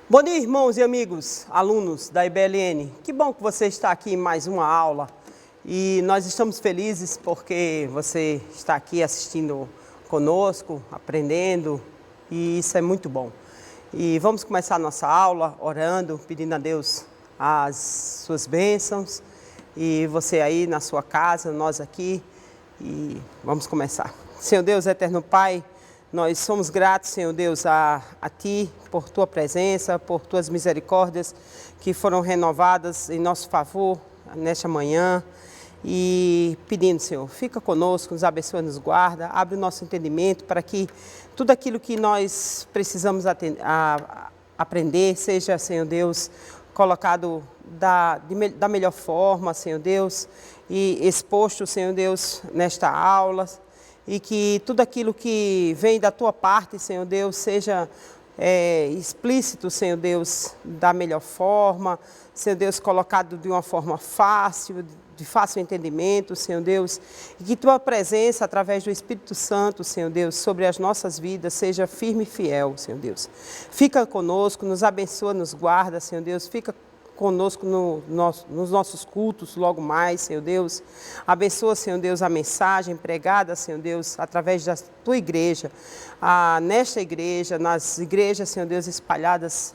Bom dia, irmãos e amigos, alunos da IBLN. Que bom que você está aqui em mais uma aula e nós estamos felizes porque você está aqui assistindo conosco, aprendendo, e isso é muito bom. E vamos começar a nossa aula orando, pedindo a Deus as suas bênçãos, e você aí na sua casa, nós aqui, e vamos começar. Senhor Deus, eterno Pai, nós somos gratos, Senhor Deus, a Ti, por Tua presença, por Tuas misericórdias que foram renovadas em nosso favor nesta manhã. E pedindo, Senhor, fica conosco, nos abençoa, nos guarda, abre o nosso entendimento para que tudo aquilo que nós precisamos aprender seja, Senhor Deus, colocado da melhor forma, Senhor Deus, e exposto, Senhor Deus, nesta aula. E que tudo aquilo que vem da Tua parte, Senhor Deus, seja explícito, Senhor Deus, da melhor forma, Senhor Deus, colocado de uma forma fácil, de fácil entendimento, Senhor Deus, e que Tua presença, através do Espírito Santo, Senhor Deus, sobre as nossas vidas, seja firme e fiel, Senhor Deus. Fica conosco, nos abençoa, nos guarda, Senhor Deus, fica conosco nos nossos cultos logo mais, Senhor Deus. Abençoa, Senhor Deus, a mensagem pregada, Senhor Deus, através da Tua igreja, nesta igreja, nas igrejas, Senhor Deus, espalhadas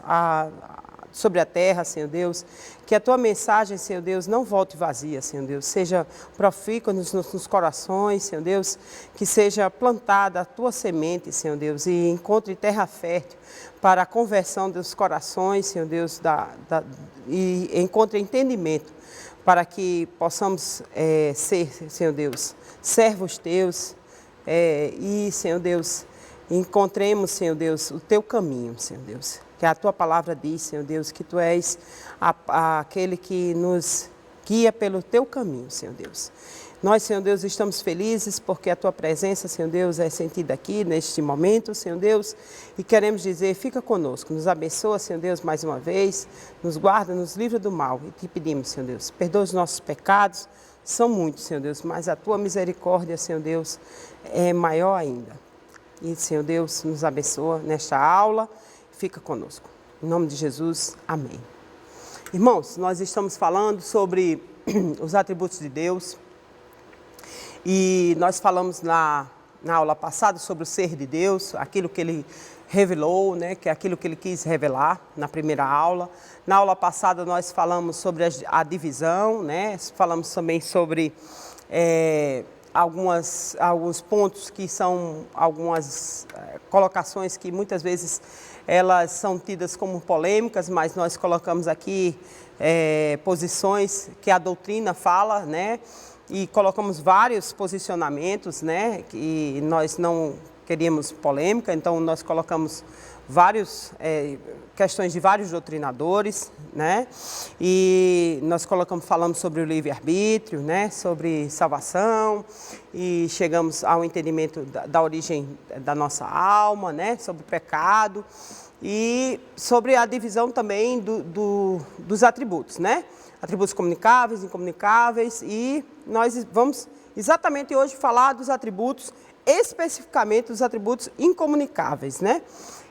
sobre a terra, Senhor Deus. Que a Tua mensagem, Senhor Deus, não volte vazia, Senhor Deus. Seja profícua nos corações, Senhor Deus. Que seja plantada a Tua semente, Senhor Deus, e encontre terra fértil para a conversão dos corações, Senhor Deus, e encontre entendimento para que possamos ser, Senhor Deus, servos Teus e, Senhor Deus, encontremos, Senhor Deus, o Teu caminho, Senhor Deus. Que a Tua palavra diz, Senhor Deus, que Tu és aquele que nos guia pelo Teu caminho, Senhor Deus. Nós, Senhor Deus, estamos felizes porque a Tua presença, Senhor Deus, é sentida aqui neste momento, Senhor Deus, e queremos dizer, fica conosco, nos abençoa, Senhor Deus, mais uma vez, nos guarda, nos livra do mal, e Te pedimos, Senhor Deus, perdoa os nossos pecados, são muitos, Senhor Deus, mas a Tua misericórdia, Senhor Deus, é maior ainda. E, Senhor Deus, nos abençoa nesta aula, fica conosco. Em nome de Jesus, amém. Irmãos, nós estamos falando sobre os atributos de Deus. E nós falamos na aula passada sobre o ser de Deus, aquilo que Ele revelou, né, que é aquilo que Ele quis revelar na primeira aula. Na aula passada nós falamos sobre a divisão, né, falamos também sobre alguns pontos que são algumas colocações que muitas vezes elas são tidas como polêmicas, mas nós colocamos aqui posições que a doutrina fala, né? E colocamos vários posicionamentos, né? E nós não queríamos polêmica, então nós colocamos várias questões de vários doutrinadores, né? E nós falamos sobre o livre-arbítrio, né? Sobre salvação, e chegamos ao entendimento da origem da nossa alma, né? Sobre o pecado e sobre a divisão também dos atributos, né? Atributos comunicáveis, incomunicáveis, e nós vamos exatamente hoje falar dos atributos, especificamente dos atributos incomunicáveis, né?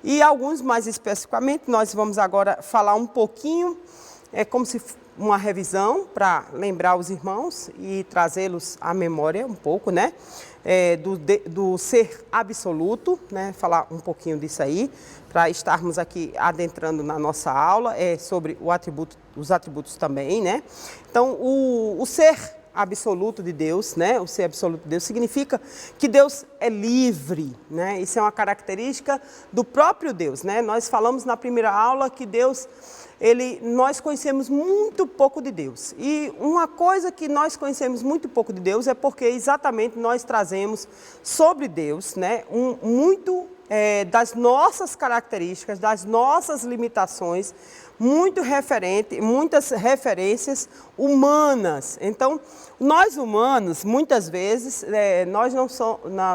E alguns mais especificamente, nós vamos agora falar um pouquinho, como se uma revisão para lembrar os irmãos e trazê-los à memória um pouco, né? Do ser absoluto, né? Falar um pouquinho disso aí, para estarmos aqui adentrando na nossa aula, sobre os atributos também, né? Então, o ser absoluto de Deus, né? O ser absoluto de Deus significa que Deus é livre, né? Isso é uma característica do próprio Deus, né? Nós falamos na primeira aula que Deus, nós conhecemos muito pouco de Deus. E uma coisa que nós conhecemos muito pouco de Deus é porque exatamente nós trazemos sobre Deus, né? Das nossas características, das nossas limitações, muitas referências humanas. Então, nós humanos, muitas vezes,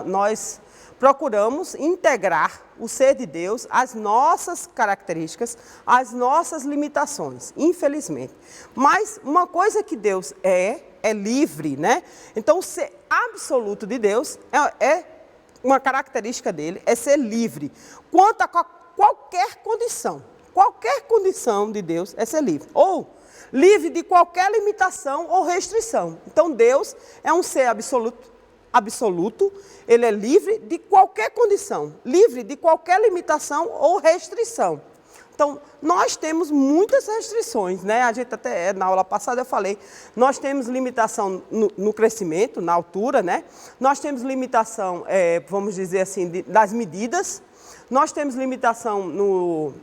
nós procuramos integrar o ser de Deus às nossas características, às nossas limitações, infelizmente. Mas uma coisa que Deus é livre, né? Então, o ser absoluto de Deus uma característica dele é ser livre quanto a qualquer condição. qualquer condição de Deus é ser livre. Ou livre de qualquer limitação ou restrição. Então Deus é um ser absoluto, ele é livre de qualquer condição, livre de qualquer limitação ou restrição. Então, nós temos muitas restrições, né? A gente até, na aula passada eu falei, nós temos limitação no crescimento, na altura, né? Nós temos limitação, vamos dizer assim, das medidas, nós temos limitação no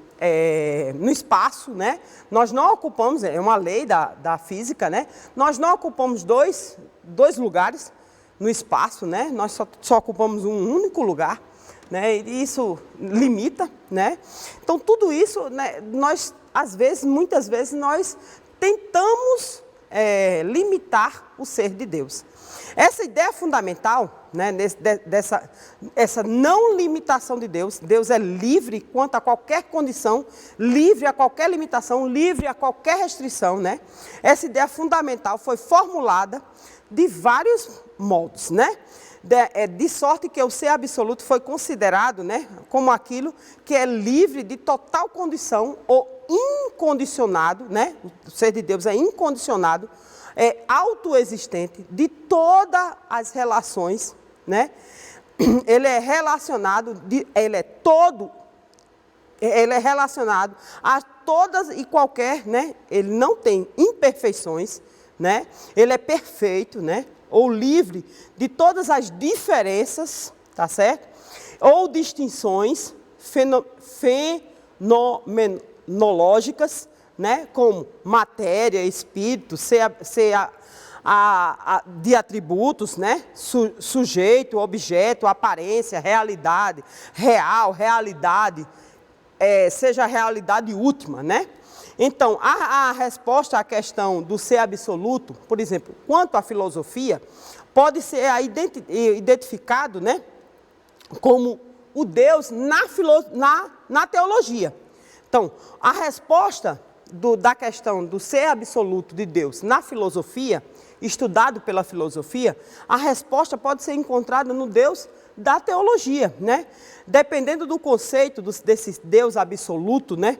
espaço, né? Nós não ocupamos, é uma lei da física, né? Nós não ocupamos dois lugares no espaço, né? Nós só ocupamos um único lugar. Né, e isso limita, né? Então tudo isso, né, nós muitas vezes nós tentamos limitar o ser de Deus. Essa ideia fundamental, né, essa não limitação de Deus, Deus é livre quanto a qualquer condição, livre a qualquer limitação, livre a qualquer restrição, né? Essa ideia fundamental foi formulada de vários modos, né? De sorte que o ser absoluto foi considerado, né, como aquilo que é livre de total condição ou incondicionado, né? O ser de Deus é incondicionado, é autoexistente de todas as relações, né? Ele é relacionado, ele é relacionado a todas e qualquer, né? Ele não tem imperfeições, né? Ele é perfeito, né? Ou livre de todas as diferenças, tá certo? Ou distinções fenomenológicas, né? Como matéria, espírito, de atributos, né? Sujeito, objeto, aparência, realidade, realidade, seja a realidade última, né? Então, a resposta à questão do ser absoluto, por exemplo, quanto à filosofia, pode ser identificado, né, como o Deus na teologia. Então, a resposta da questão do ser absoluto de Deus na filosofia, estudado pela filosofia, a resposta pode ser encontrada no Deus da teologia, né? Dependendo do conceito desse Deus absoluto, né,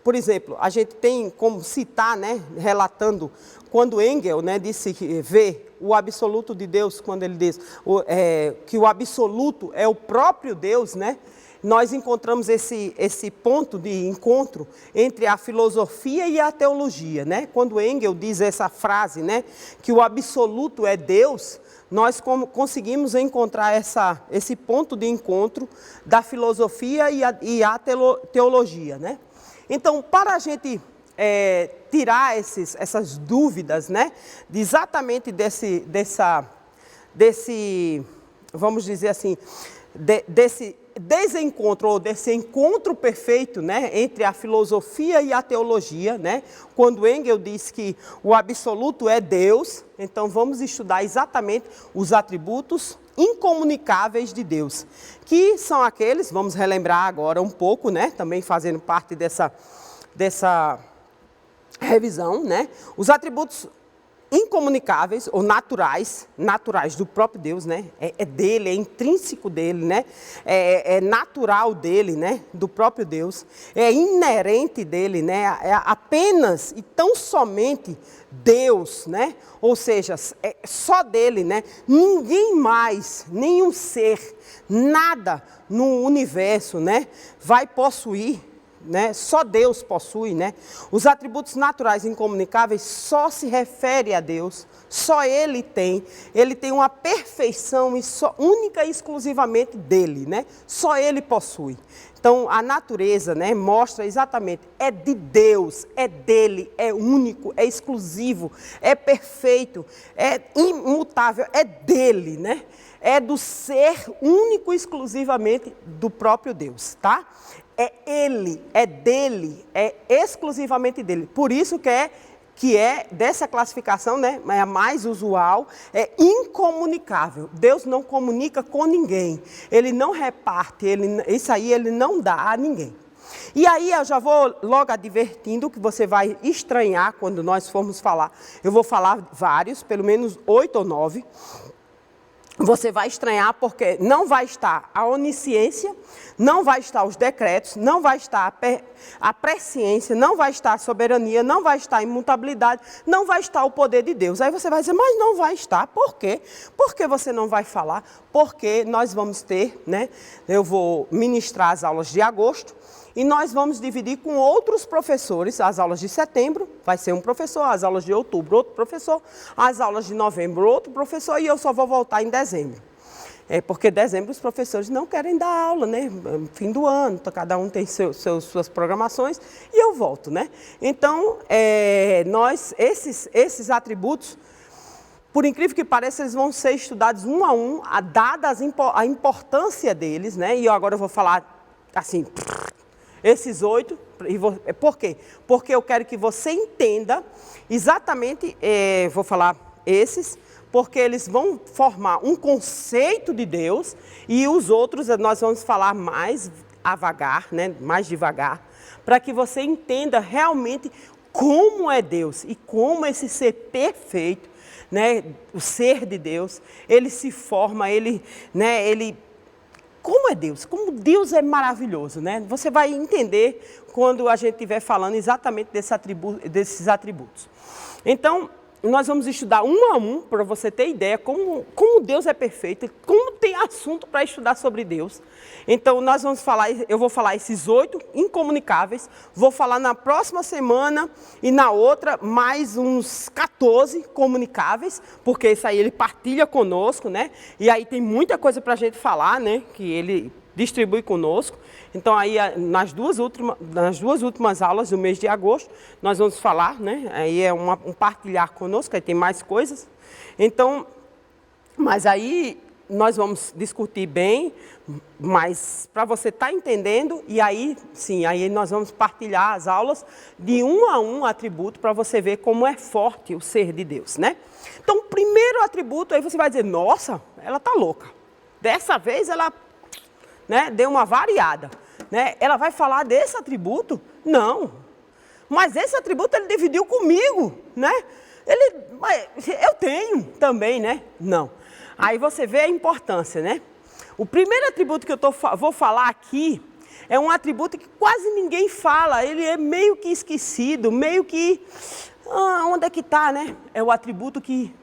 por exemplo, a gente tem como citar, né, relatando, quando Engels, né, disse que vê o absoluto de Deus, quando ele diz que o absoluto é o próprio Deus, né, nós encontramos esse ponto de encontro entre a filosofia e a teologia, né? Quando Engels diz essa frase, né, que o absoluto é Deus, nós conseguimos encontrar esse ponto de encontro da filosofia e a teologia, né? Então, para a gente tirar essas dúvidas, né, exatamente desse, vamos dizer assim, desse desencontro, ou desse encontro perfeito, né, entre a filosofia e a teologia, né, quando Engels diz que o absoluto é Deus, então vamos estudar exatamente os atributos incomunicáveis de Deus, que são aqueles, vamos relembrar agora um pouco, né, também fazendo parte dessa revisão, né, os atributos incomunicáveis ou naturais do próprio Deus, né, é dele, é intrínseco dele, né, é natural dele, né, do próprio Deus, é inerente dele, né, é apenas e tão somente Deus, né, ou seja, é só dele, né, ninguém mais, nenhum ser, nada no universo, né, vai possuir, né? Só Deus possui, né? Os atributos naturais incomunicáveis só se refere a Deus, só Ele tem uma perfeição única e exclusivamente dele, né? Só Ele possui. Então, a natureza, né, mostra exatamente, é de Deus, é dele, é único, é exclusivo, é perfeito, é imutável, é dele, né? É do ser único e exclusivamente do próprio Deus, tá? É ele, é dele, é exclusivamente dele. Por isso que é dessa classificação, né, é a mais usual, é incomunicável. Deus não comunica com ninguém. Ele não reparte, isso aí ele não dá a ninguém. E aí eu já vou logo advertindo que você vai estranhar quando nós formos falar. Eu vou falar vários, pelo menos 8 ou 9. você vai estranhar porque não vai estar a onisciência, não vai estar os decretos, não vai estar a presciência, não vai estar a soberania, não vai estar a imutabilidade, não vai estar o poder de Deus. Aí você vai dizer, mas não vai estar, por quê? Por que você não vai falar? Porque nós vamos ter, né? Eu vou ministrar as aulas de agosto, e nós vamos dividir com outros professores, as aulas de setembro, vai ser um professor, as aulas de outubro, outro professor, as aulas de novembro, outro professor, e eu só vou voltar em dezembro. Porque em dezembro os professores não querem dar aula, né? Fim do ano, cada um tem suas programações, e eu volto, né? Então, esses atributos, por incrível que pareça, eles vão ser estudados um a um, dada a importância deles, né? E agora eu vou falar assim... Esses 8, por quê? Porque eu quero que você entenda exatamente, vou falar esses, porque eles vão formar um conceito de Deus e os outros nós vamos falar mais né, mais devagar, para que você entenda realmente como é Deus e como esse ser perfeito, né, o ser de Deus, ele se forma, como é Deus? Como Deus é maravilhoso, né? Você vai entender quando a gente estiver falando exatamente desses atributos. Então, nós vamos estudar um a um, para você ter ideia como Deus é perfeito, como tem assunto para estudar sobre Deus. Então, eu vou falar esses 8 incomunicáveis, vou falar na próxima semana e na outra mais uns 14 comunicáveis, porque isso aí ele partilha conosco, né? E aí tem muita coisa para a gente falar, né? Que ele distribui conosco. Então, aí, nas duas últimas aulas do mês de agosto, nós vamos falar, né? Aí é um partilhar conosco, aí tem mais coisas. Então, mas aí nós vamos discutir bem, mas para você estar entendendo, e aí, sim, aí nós vamos partilhar as aulas de um a um atributo para você ver como é forte o ser de Deus, né? Então, o primeiro atributo, aí você vai dizer, nossa, ela está louca. Dessa vez ela, né, deu uma variada. Né? Ela vai falar desse atributo? Não. Mas esse atributo ele dividiu comigo, né? Eu tenho também, né? Não. Aí você vê a importância, né? O primeiro atributo que eu vou falar aqui é um atributo que quase ninguém fala. Ele é meio que esquecido, meio que... onde é que está, né? É o atributo que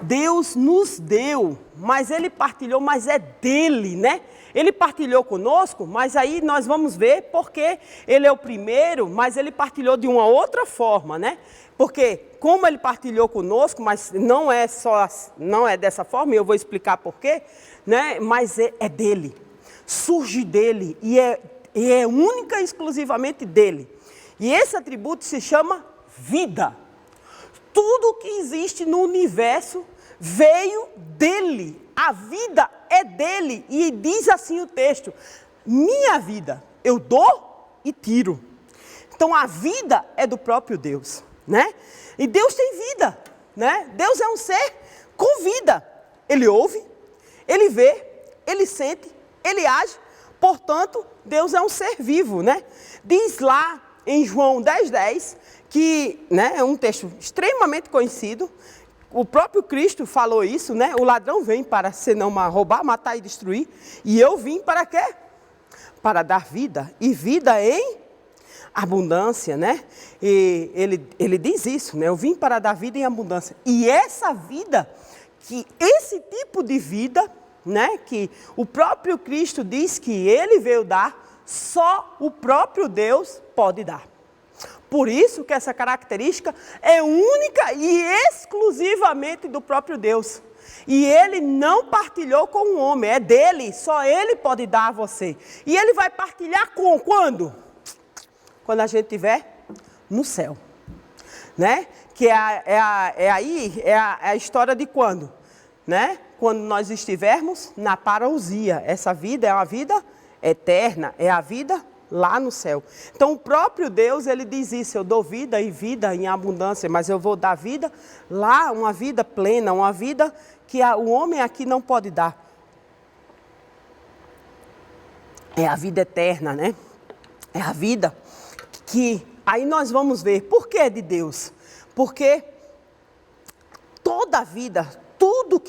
Deus nos deu, mas ele partilhou, mas é dele, né? Ele partilhou conosco, mas aí nós vamos ver porque ele é o primeiro, mas ele partilhou de uma outra forma, né? Porque como ele partilhou conosco, mas não é dessa forma, e eu vou explicar por quê, né? Mas é dele, surge dele e é única e exclusivamente dele. E esse atributo se chama vida. Tudo que existe no universo veio dele. A vida é dele. E diz assim o texto, minha vida eu dou e tiro. Então a vida é do próprio Deus, né? E Deus tem vida, né? Deus é um ser com vida. Ele ouve, ele vê, ele sente, ele age. Portanto, Deus é um ser vivo, né? Diz lá em João 10:10, que, né, é um texto extremamente conhecido. O próprio Cristo falou isso, né? O ladrão vem para senão roubar, matar e destruir. E eu vim para quê? Para dar vida. E vida em abundância, né? E ele diz isso, né? Eu vim para dar vida em abundância. E essa vida, esse tipo de vida, né? Que o próprio Cristo diz que ele veio dar, só o próprio Deus pode dar. Por isso que essa característica é única e exclusivamente do próprio Deus. E ele não partilhou com o homem, é dele, só ele pode dar a você. E ele vai partilhar quando? Quando a gente estiver no céu. Né? Que é a história de quando? Né? Quando nós estivermos na parousia. Essa vida é uma vida eterna, é a vida lá no céu. Então o próprio Deus, ele diz isso, eu dou vida e vida em abundância, mas eu vou dar vida lá, uma vida plena, uma vida que o homem aqui não pode dar. É a vida eterna, né? É a vida que, aí nós vamos ver, por que é de Deus? Porque toda a vida, tudo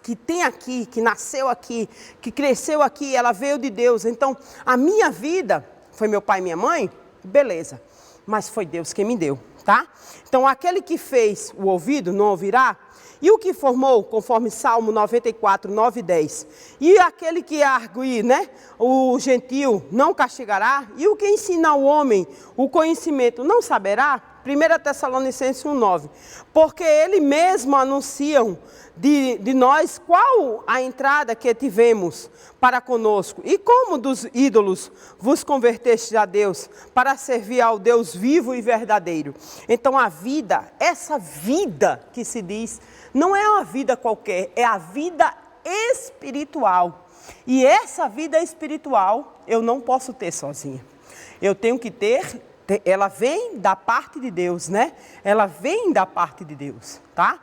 que tem aqui, que nasceu aqui, que cresceu aqui, ela veio de Deus. Então, a minha vida foi meu pai e minha mãe, beleza. Mas foi Deus quem me deu, tá? Então, aquele que fez o ouvido não ouvirá, e o que formou, conforme Salmo 94, 9 e 10. E aquele que argue, né, o gentil não castigará, e o que ensina ao homem o conhecimento não saberá. 1 Tessalonicenses 1, 9. Porque ele mesmo anunciam de nós qual a entrada que tivemos para conosco, e como dos ídolos vos convertestes a Deus, para servir ao Deus vivo e verdadeiro. Então a vida, essa vida que se diz, não é uma vida qualquer, é a vida espiritual. E essa vida espiritual eu não posso ter sozinha. Eu tenho que ter, ela vem da parte de Deus, né? Ela vem da parte de Deus, tá?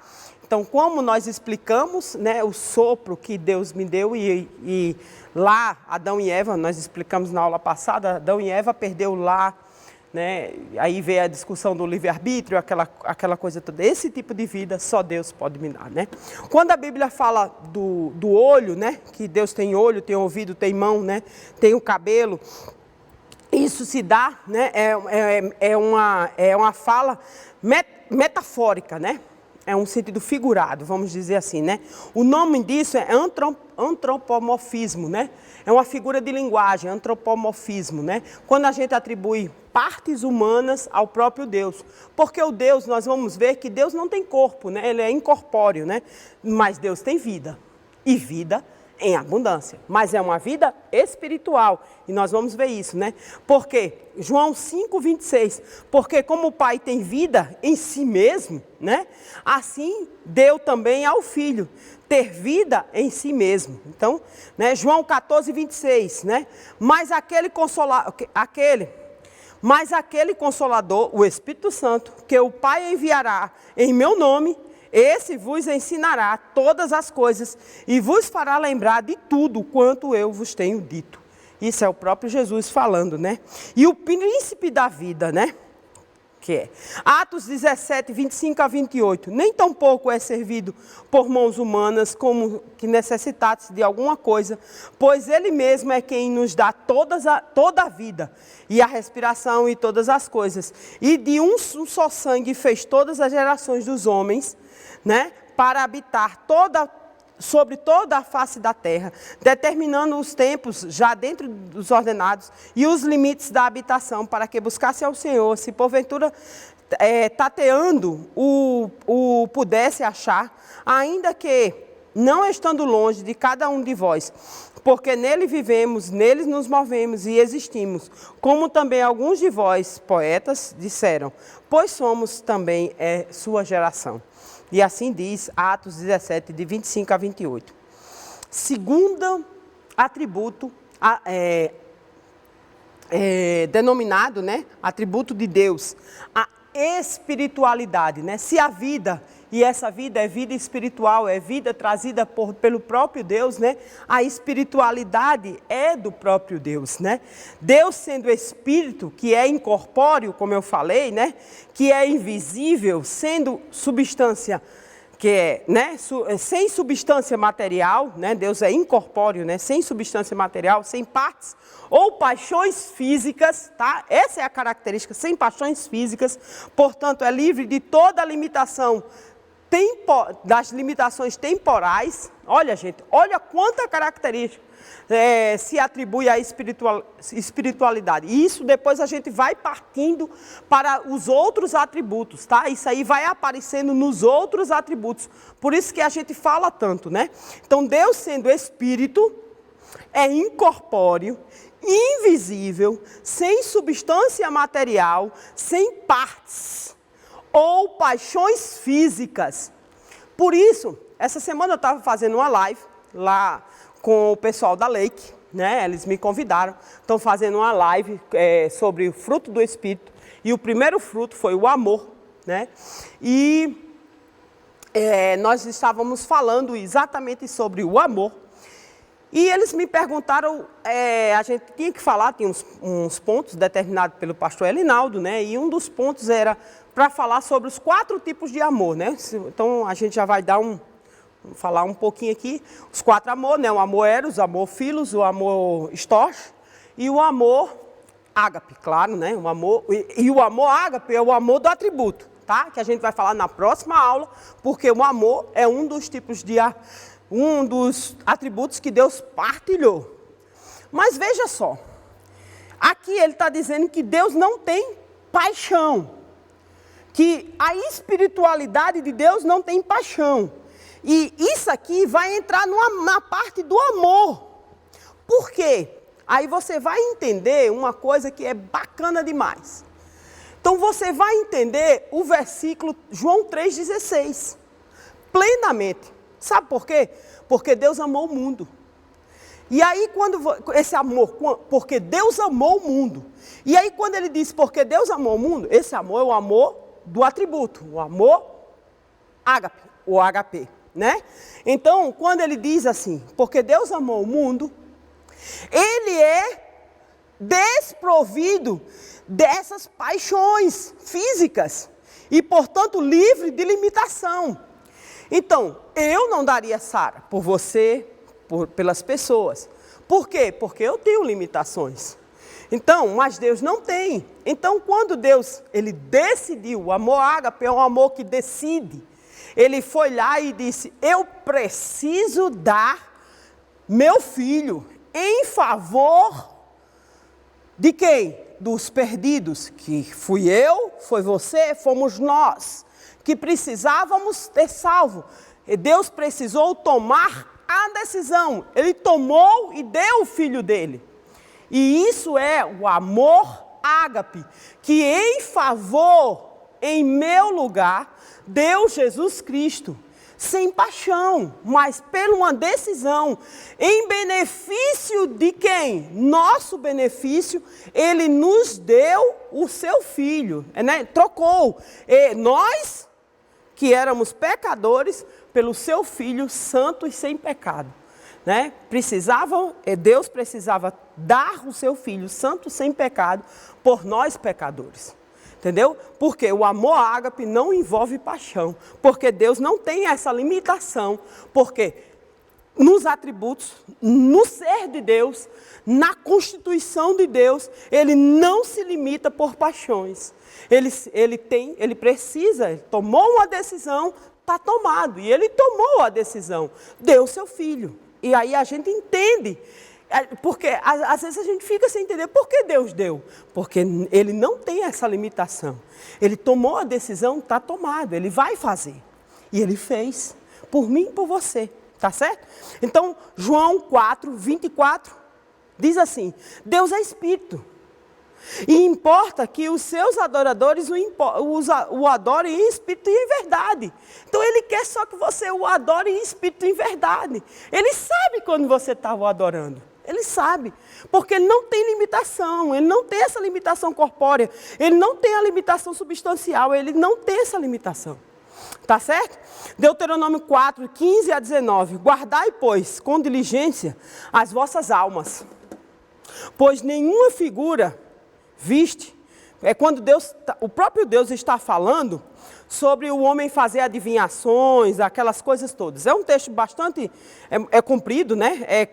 Então, como nós explicamos, né, o sopro que Deus me deu e lá, Adão e Eva, nós explicamos na aula passada, Adão e Eva perdeu lá, né, aí veio a discussão do livre-arbítrio, aquela coisa toda. Esse tipo de vida só Deus pode me dar, né? Quando a Bíblia fala do olho, né, que Deus tem olho, tem ouvido, tem mão, né, tem o cabelo, isso se dá, né, é uma fala metafórica, né? É um sentido figurado, vamos dizer assim, né? O nome disso é antropomorfismo, né? É uma figura de linguagem, antropomorfismo, né? Quando a gente atribui partes humanas ao próprio Deus. Porque o Deus, nós vamos ver que Deus não tem corpo, né? Ele é incorpóreo, né? Mas Deus tem vida. E vida em abundância. Mas é uma vida espiritual. E nós vamos ver isso, né? Porque João 5, 26. Porque como o Pai tem vida em si mesmo, né? Assim deu também ao Filho ter vida em si mesmo. Então, né? João 14, 26, né? Mas aquele Consolador, o Espírito Santo, que o Pai enviará em meu nome, esse vos ensinará todas as coisas e vos fará lembrar de tudo quanto eu vos tenho dito. Isso é o próprio Jesus falando, né? E o príncipe da vida, né? Que é Atos 17, 25 a 28. Nem tampouco é servido por mãos humanas como que necessitasse de alguma coisa, pois ele mesmo é quem nos dá toda a vida e a respiração e todas as coisas. E de um só sangue fez todas as gerações dos homens, né, para habitar sobre toda a face da terra, determinando os tempos já dentro dos ordenados e os limites da habitação, para que buscasse ao Senhor, se porventura tateando o pudesse achar, ainda que não estando longe de cada um de vós, porque nele vivemos, nele nos movemos e existimos, como também alguns de vós, poetas, disseram, pois somos também sua geração. E assim diz Atos 17, de 25 a 28. Segundo atributo denominado, né, atributo de Deus, a espiritualidade, né? Se a vida, e essa vida é vida espiritual, é vida trazida pelo próprio Deus, né? A espiritualidade é do próprio Deus, né? Deus sendo espírito, que é incorpóreo, como eu falei, né? Que é invisível, sendo substância que é, né, sem substância material, né? Deus é incorpóreo, né? Sem substância material, sem partes ou paixões físicas, tá? Essa é a característica, sem paixões físicas, portanto é livre de toda limitação, das limitações temporais. Olha, gente, olha quanta característica se atribui à espiritualidade. E isso depois a gente vai partindo para os outros atributos, tá? Isso aí vai aparecendo nos outros atributos. Por isso que a gente fala tanto, né? Então, Deus sendo espírito, é incorpóreo, invisível, sem substância material, sem partes ou paixões físicas. Por isso, essa semana eu estava fazendo uma live lá com o pessoal da Lake, né? Eles me convidaram, estão fazendo uma live sobre o fruto do Espírito, e o primeiro fruto foi o amor, né? E nós estávamos falando exatamente sobre o amor, e eles me perguntaram, a gente tinha que falar, tinha uns pontos determinados pelo pastor Elinaldo, né? E um dos pontos era para falar sobre os 4 tipos de amor, né? Então a gente já vai dar Vamos falar um pouquinho aqui. Os 4 amores, né? O amor eros, o amor filos, o amor storge e o amor ágape, claro, né? O amor, e o amor ágape é o amor do atributo, tá? Que a gente vai falar na próxima aula, porque o amor é um dos tipos de um dos atributos que Deus partilhou. Mas veja só, aqui ele está dizendo que Deus não tem paixão, que a espiritualidade de Deus não tem paixão. E isso aqui vai entrar na parte do amor. Por quê? Aí você vai entender uma coisa que é bacana demais. Então você vai entender o versículo João 3,16 plenamente. Sabe por quê? Porque Deus amou o mundo. E aí quando esse amor, porque Deus amou o mundo. E aí quando ele diz porque Deus amou o mundo, esse amor é o amor do atributo, o amor ágape, o HP, né? Então, quando ele diz assim, porque Deus amou o mundo, ele é desprovido dessas paixões físicas e, portanto, livre de limitação. Então, eu não daria Sara por você, pelas pessoas. Por quê? Porque eu tenho limitações. Então, mas Deus não tem. Então, quando Deus, ele decidiu, o amor ágape é um amor que decide. Ele foi lá e disse, eu preciso dar meu filho em favor de quem? Dos perdidos, que fui eu, foi você, fomos nós, que precisávamos ter salvo. E Deus precisou tomar a decisão. Ele tomou e deu o filho dele. E isso é o amor ágape, que em favor, em meu lugar, deu Jesus Cristo. Sem paixão, mas por uma decisão, em benefício de quem? Nosso benefício, ele nos deu o seu filho, né? Trocou. E nós, que éramos pecadores, pelo seu filho santo e sem pecado. Né? Deus precisava dar o seu filho santo sem pecado por nós pecadores. Entendeu? Porque o amor ágape não envolve paixão. Porque Deus não tem essa limitação. Porque nos atributos, no ser de Deus, na constituição de Deus, ele não se limita por paixões. Ele tomou uma decisão, está tomado. E ele tomou a decisão, deu seu filho. E aí a gente entende. Porque às vezes a gente fica sem entender por que Deus deu. Porque ele não tem essa limitação. Ele tomou a decisão, está tomado, ele vai fazer. E ele fez, por mim e por você, tá certo? Então, João 4:24, diz assim, Deus é Espírito. E importa que os seus adoradores o adorem em espírito e em verdade. Então ele quer só que você o adore em espírito e em verdade. Ele sabe quando você está o adorando. Ele sabe, porque ele não tem limitação, ele não tem essa limitação corpórea, ele não tem a limitação substancial, ele não tem essa limitação. Tá certo? Deuteronômio 4:15-19. Guardai, pois, com diligência as vossas almas, pois nenhuma figura viste, é quando o próprio Deus está falando sobre o homem fazer adivinhações, aquelas coisas todas. É um texto bastante comprido, né? É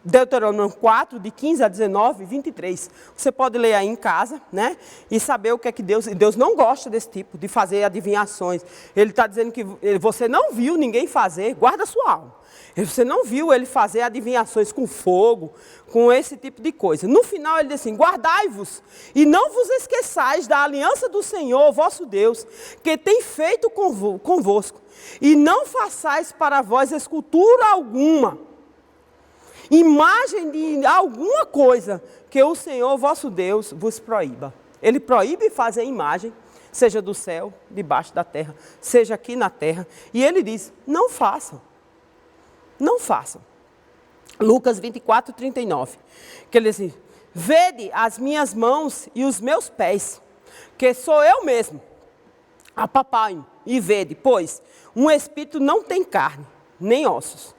Deuteronômio 4, de 15 a 19, 23. Você pode ler aí em casa, né? E saber o que é que Deus não gosta desse tipo, de fazer adivinhações. Ele está dizendo que você não viu ninguém fazer, guarda a sua alma. Você não viu ele fazer adivinhações com fogo, com esse tipo de coisa. No final ele diz assim, guardai-vos e não vos esqueçais da aliança do Senhor, vosso Deus, que tem feito convosco. E não façais para vós escultura alguma, imagem de alguma coisa que o Senhor, vosso Deus, vos proíba. Ele proíbe fazer imagem, seja do céu, debaixo da terra, seja aqui na terra. E ele diz, não façam. Não façam. Lucas 24:39. Que ele diz, vede as minhas mãos e os meus pés, que sou eu mesmo. Apalpai e vede, pois um espírito não tem carne, nem ossos.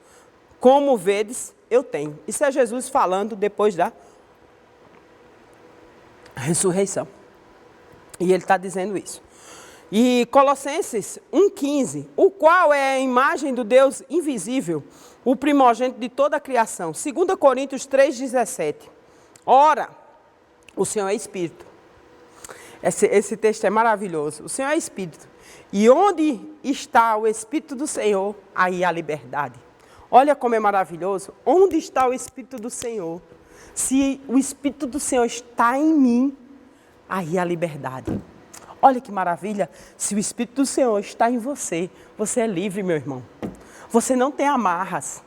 Como vedes, eu tenho. Isso é Jesus falando depois da ressurreição. E ele está dizendo isso. E Colossenses 1,15, o qual é a imagem do Deus invisível, o primogênito de toda a criação. 2 Coríntios 3,17. Ora, o Senhor é Espírito. Esse texto é maravilhoso. O Senhor é Espírito. E onde está o Espírito do Senhor, aí há liberdade. Olha como é maravilhoso. Onde está o Espírito do Senhor? Se o Espírito do Senhor está em mim, aí há liberdade. Olha que maravilha. Se o Espírito do Senhor está em você, você é livre, meu irmão. Você não tem amarras.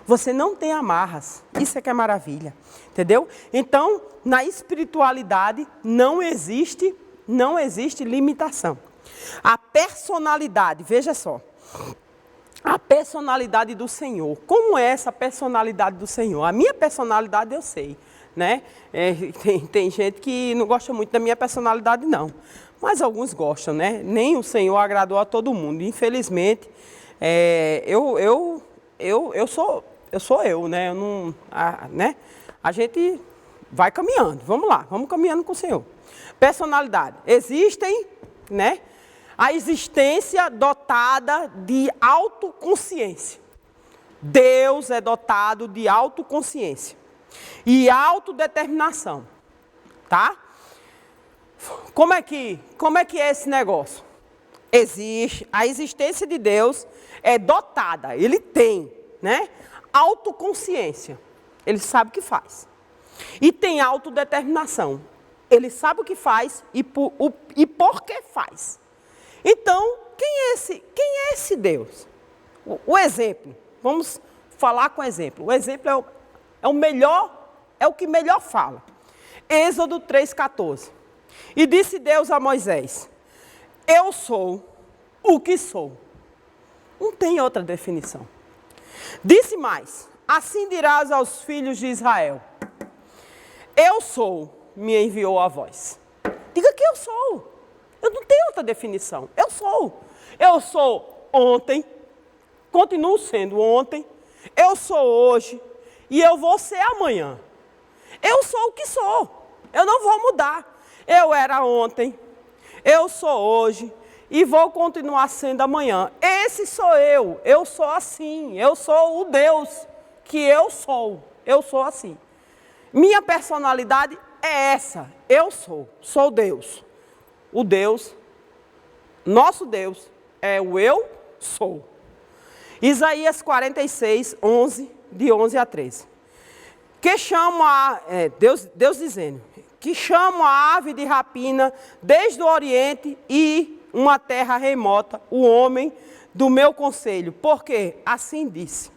Você não tem amarras. Isso é que é maravilha. Entendeu? Então, na espiritualidade não existe limitação. A personalidade, veja só. A personalidade do Senhor. Como é essa personalidade do Senhor? A minha personalidade eu sei, né? Tem gente que não gosta muito da minha personalidade, não. Mas alguns gostam, né? Nem o Senhor agradou a todo mundo. Infelizmente, eu sou eu, né? Eu não, né? A gente vai caminhando. Vamos lá, vamos caminhando com o Senhor. Personalidade. Existem, né? A existência dotada de autoconsciência. Deus é dotado de autoconsciência e autodeterminação, tá? Como é que é esse negócio? A existência de Deus é dotada, ele tem, né? Autoconsciência, ele sabe o que faz. E tem autodeterminação, ele sabe o que faz e por que faz. Então, quem é esse Deus? O exemplo, vamos falar com exemplo. O exemplo é o melhor, é o que melhor fala. Êxodo 3,14. E disse Deus a Moisés: eu sou o que sou. Não tem outra definição. Disse mais: assim dirás aos filhos de Israel: eu sou, me enviou a vós. Diga que eu sou. Eu não tenho outra definição. Eu sou. Eu sou ontem, continuo sendo ontem, eu sou hoje e eu vou ser amanhã. Eu sou o que sou. Eu não vou mudar. Eu era ontem, eu sou hoje e vou continuar sendo amanhã. Esse sou eu. Eu sou assim. Eu sou o Deus que eu sou. Eu sou assim. Minha personalidade é essa. Eu sou Deus. O Deus, nosso Deus, é o eu sou. Isaías 46, 11, de 11 a 13. Que chama Deus dizendo, que chama a ave de rapina desde o Oriente e uma terra remota, o homem do meu conselho. Porque assim disse,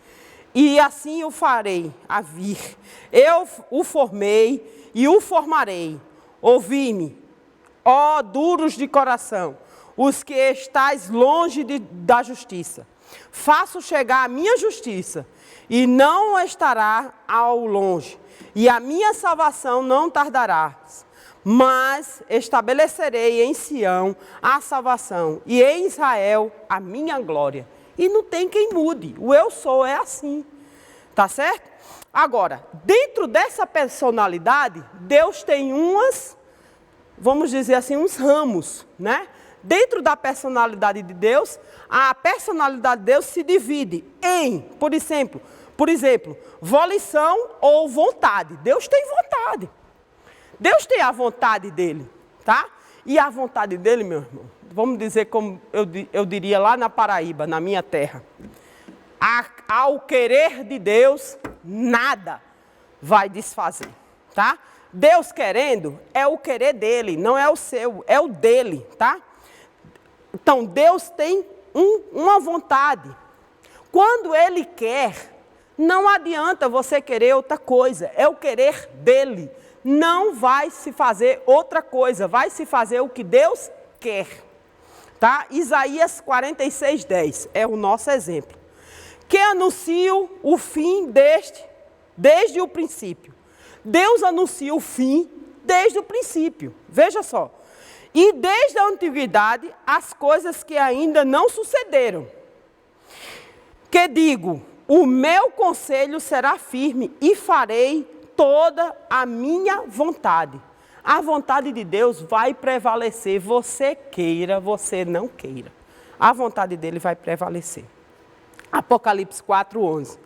e assim o farei a vir. Eu o formei e o formarei. Ouvi-me, ó duros de coração, os que estáis longe da justiça. Faço chegar a minha justiça, e não estará ao longe, e a minha salvação não tardará. Mas estabelecerei em Sião a salvação, e em Israel a minha glória. E não tem quem mude, o eu sou é assim, tá certo? Agora, dentro dessa personalidade, Deus tem vamos dizer assim, uns ramos, né? Dentro da personalidade de Deus, a personalidade de Deus se divide em, por exemplo, volição ou vontade. Deus tem vontade. Deus tem a vontade dele, tá? E a vontade dele, meu irmão, vamos dizer como eu diria lá na Paraíba, na minha terra. Ao querer de Deus, nada vai desfazer, tá? Deus querendo é o querer dele, não é o seu, é o dele, tá? Então, Deus tem uma vontade. Quando ele quer, não adianta você querer outra coisa, é o querer dele. Não vai se fazer outra coisa, vai se fazer o que Deus quer, tá? Isaías 46, 10 é o nosso exemplo. Que anuncio o fim desde o princípio. Deus anuncia o fim desde o princípio. Veja só. E desde a antiguidade, as coisas que ainda não sucederam. Que digo, o meu conselho será firme e farei toda a minha vontade. A vontade de Deus vai prevalecer, você queira, você não queira. A vontade dele vai prevalecer. Apocalipse 4:11.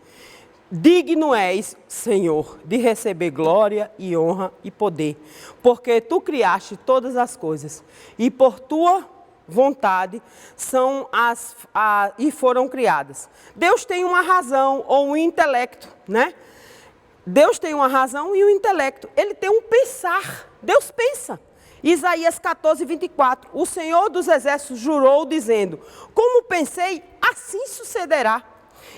Digno és, Senhor, de receber glória e honra e poder, porque tu criaste todas as coisas, e por tua vontade e foram criadas. Deus tem uma razão ou um intelecto, né? Deus tem uma razão e um intelecto. Ele tem um pensar. Deus pensa. Isaías 14:24. O Senhor dos Exércitos jurou, dizendo: como pensei, assim sucederá.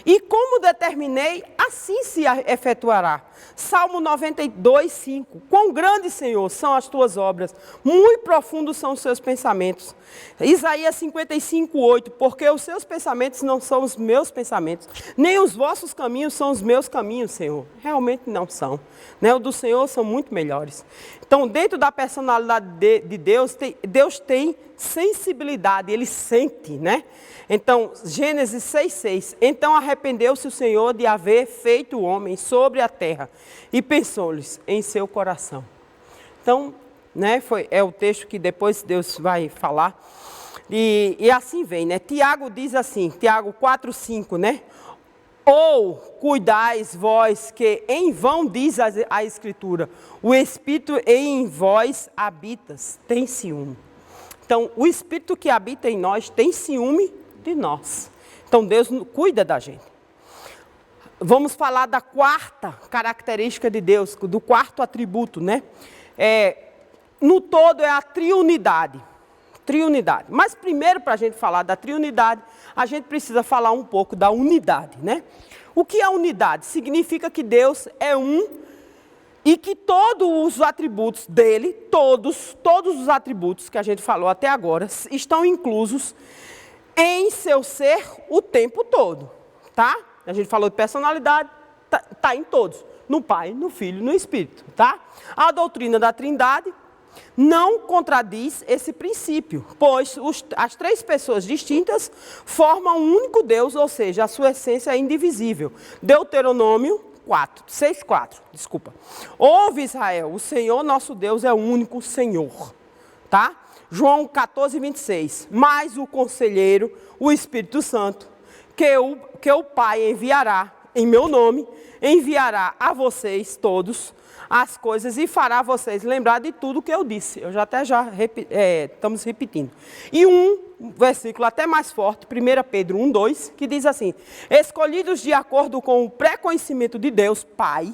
E como determinei, assim se efetuará. Salmo 92:5. Quão grande, Senhor, são as tuas obras, muito profundos são os seus pensamentos. Isaías 55:8. Porque os seus pensamentos não são os meus pensamentos, nem os vossos caminhos são os meus caminhos, Senhor. Realmente não são. Né? O do Senhor são muito melhores. Então, dentro da personalidade de Deus, Deus tem sensibilidade, ele sente, né? Então, Gênesis 6:6. Então arrependeu-se o Senhor de haver feito o homem sobre a terra e pensou-lhes em seu coração. Então, né, é o texto que depois Deus vai falar. E assim vem, né? Tiago diz assim, Tiago 4:5, né? Ou cuidais vós que em vão diz a Escritura, o Espírito em vós habitas, tem ciúme. Então, o Espírito que habita em nós tem ciúme de nós. Então, Deus cuida da gente. Vamos falar da quarta característica de Deus, do quarto atributo, né? No todo é a triunidade. Triunidade. Mas primeiro, para a gente falar da triunidade, a gente precisa falar um pouco da unidade, né? O que é unidade? Significa que Deus é um e que todos os atributos dele, todos os atributos que a gente falou até agora, estão inclusos em seu ser o tempo todo, tá? A gente falou de personalidade, tá em todos, no Pai, no Filho e no Espírito, tá? A doutrina da Trindade não contradiz esse princípio, pois as três pessoas distintas formam um único Deus, ou seja, a sua essência é indivisível. Deuteronômio 6:4, desculpa. Ouve, Israel, o Senhor nosso Deus é o único Senhor, tá? João 14:26. Mas o conselheiro, o Espírito Santo, que o Pai enviará em meu nome, enviará a vocês todos as coisas e fará vocês lembrar de tudo que eu disse. Estamos repetindo. E um versículo até mais forte, 1 Pedro 1:2, que diz assim: escolhidos de acordo com o pré-conhecimento de Deus, Pai,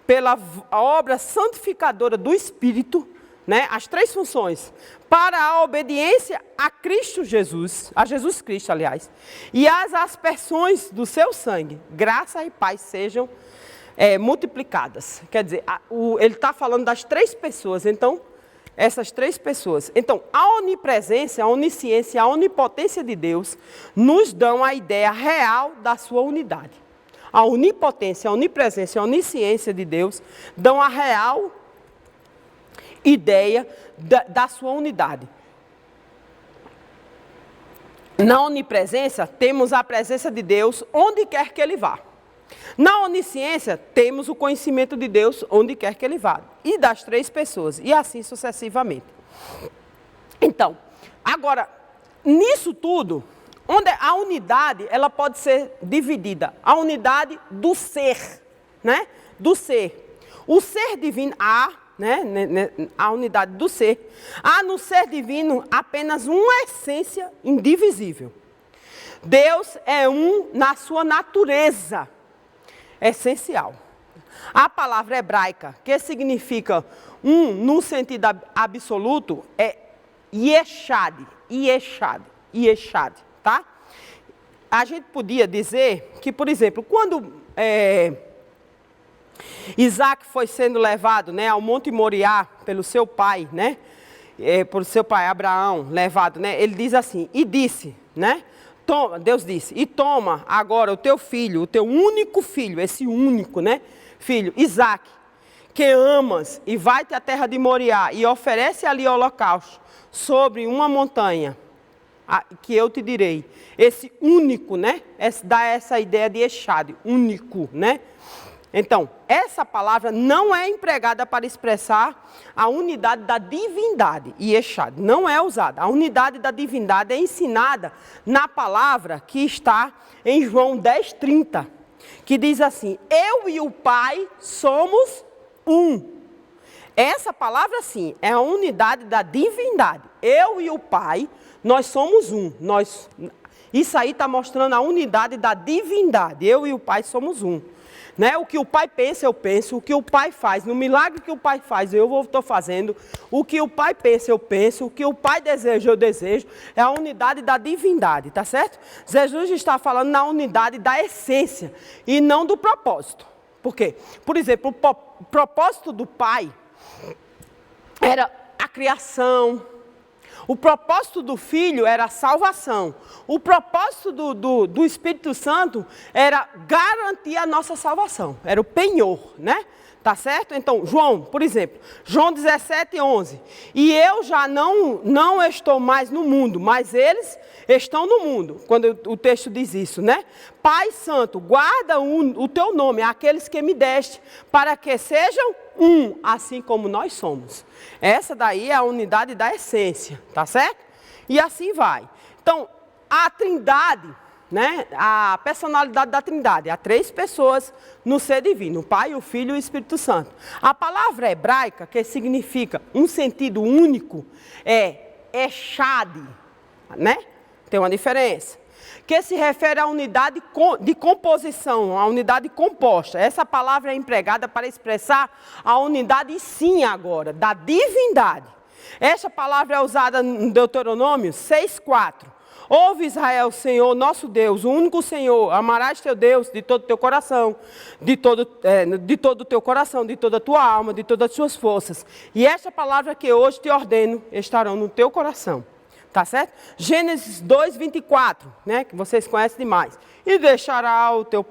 pela obra santificadora do Espírito, né, as três funções, para a obediência a Cristo Jesus, a Jesus Cristo, aliás, e as aspersões do seu sangue, graça e paz sejam multiplicadas. Quer dizer, ele está falando das três pessoas, então, essas três pessoas. Então, a onipresença, a onisciência, a onipotência de Deus nos dão a ideia real da sua unidade. A onipotência, a onipresença e a onisciência de Deus dão a real ideia da sua unidade. Na onipresença, temos a presença de Deus onde quer que Ele vá. Na onisciência, temos o conhecimento de Deus onde quer que Ele vá. E das três pessoas, e assim sucessivamente. Então, agora, nisso tudo, onde a unidade, ela pode ser dividida. A unidade do ser, né? Do ser. O ser divino, a unidade do ser. Há no ser divino apenas uma essência indivisível. Deus é um na sua natureza essencial. A palavra hebraica, que significa um no sentido absoluto, é Yeshad, tá? A gente podia dizer que, por exemplo, quando Isaac foi sendo levado, né, ao Monte Moriá pelo seu pai, né, por seu pai Abraão, levado, né, ele diz assim, e disse, né, Deus disse, e toma agora o teu filho, o teu único filho, esse único, né, filho, Isaac, que amas, e vai-te à terra de Moriá, e oferece ali holocausto sobre uma montanha, que eu te direi. Esse único, né, dá essa ideia de Echad, único, né. Então, essa palavra não é empregada para expressar a unidade da divindade, Yeshad, não é usada. A unidade da divindade é ensinada na palavra que está em João 10:30, que diz assim: eu e o Pai somos um. Essa palavra, sim, é a unidade da divindade. Eu e o Pai, nós somos um. Isso aí está mostrando a unidade da divindade. Eu e o Pai somos um. Né? O que o Pai pensa, eu penso. O que o Pai faz, no milagre que o Pai faz, eu estou fazendo. O que o Pai pensa, eu penso. O que o Pai deseja, eu desejo. É a unidade da divindade, tá certo? Jesus está falando na unidade da essência e não do propósito. Por quê? Por exemplo, o propósito do Pai era a criação. O propósito do Filho era a salvação. O propósito do Espírito Santo era garantir a nossa salvação. Era o penhor, né? Tá certo? Então, João, por exemplo, João 17:11. E eu já não estou mais no mundo, mas eles estão no mundo. Quando o texto diz isso, né? Pai Santo, guarda o teu nome, aqueles que me deste, para que sejam um, assim como nós somos. Essa daí é a unidade da essência, tá certo? E assim vai. Então, a Trindade, né? A personalidade da Trindade, há 3 pessoas no ser divino, o Pai, o Filho e o Espírito Santo. A palavra hebraica, que significa um sentido único, é echad, né? Tem uma diferença. Que se refere à unidade de composição, à unidade composta. Essa palavra é empregada para expressar a unidade, sim, agora, da divindade. Essa palavra é usada em Deuteronômio 6:4. Ouve, Israel, Senhor, nosso Deus, o único Senhor, amarás teu Deus de todo o teu coração, de todo o teu coração, de toda a tua alma, de todas as tuas forças. E esta palavra que hoje te ordeno estarão no teu coração. Tá certo? Gênesis 2:24, né? Que vocês conhecem demais. E deixará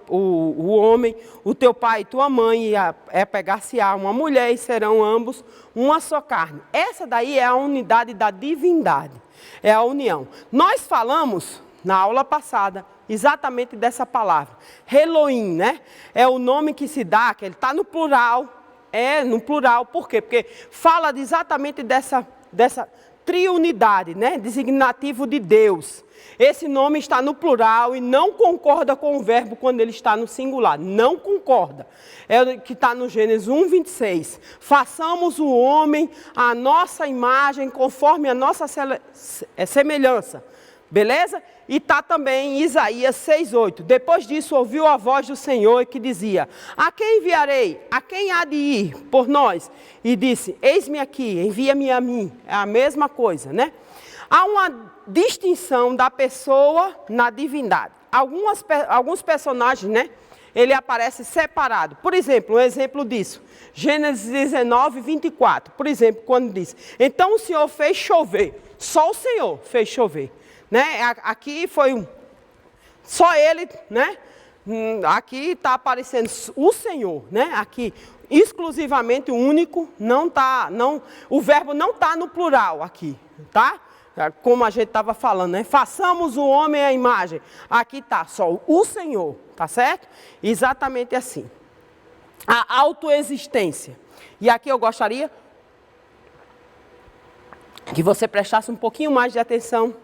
o homem, o teu pai e tua mãe, e pegar-se-á uma mulher, e serão ambos uma só carne. Essa daí é a unidade da divindade. É a união. Nós falamos, na aula passada, exatamente dessa palavra. Elohim, né? É o nome que se dá, que ele está no plural. É no plural, por quê? Porque fala exatamente dessa triunidade, né? Designativo de Deus. Esse nome está no plural e não concorda com o verbo quando ele está no singular. Não concorda. É o que está no Gênesis 1:26. Façamos o homem à nossa imagem, conforme a nossa semelhança. Beleza? E está também em Isaías 6:8. Depois disso ouviu a voz do Senhor que dizia: a quem enviarei? A quem há de ir por nós? E disse: eis-me aqui, envia-me a mim. É a mesma coisa, né? Há uma distinção da pessoa na divindade. Alguns personagens, né? Ele aparece separado. Por exemplo, um exemplo disso. Gênesis 19:24. Por exemplo, quando diz: então o Senhor fez chover. Só o Senhor fez chover. Né? Aqui foi só ele, né? Aqui está aparecendo o Senhor, né? Aqui exclusivamente o único, o verbo não está no plural aqui, tá? Como a gente estava falando, né? Façamos o homem à imagem. Aqui está só o Senhor, tá certo? Exatamente assim. A autoexistência. E aqui eu gostaria que você prestasse um pouquinho mais de atenção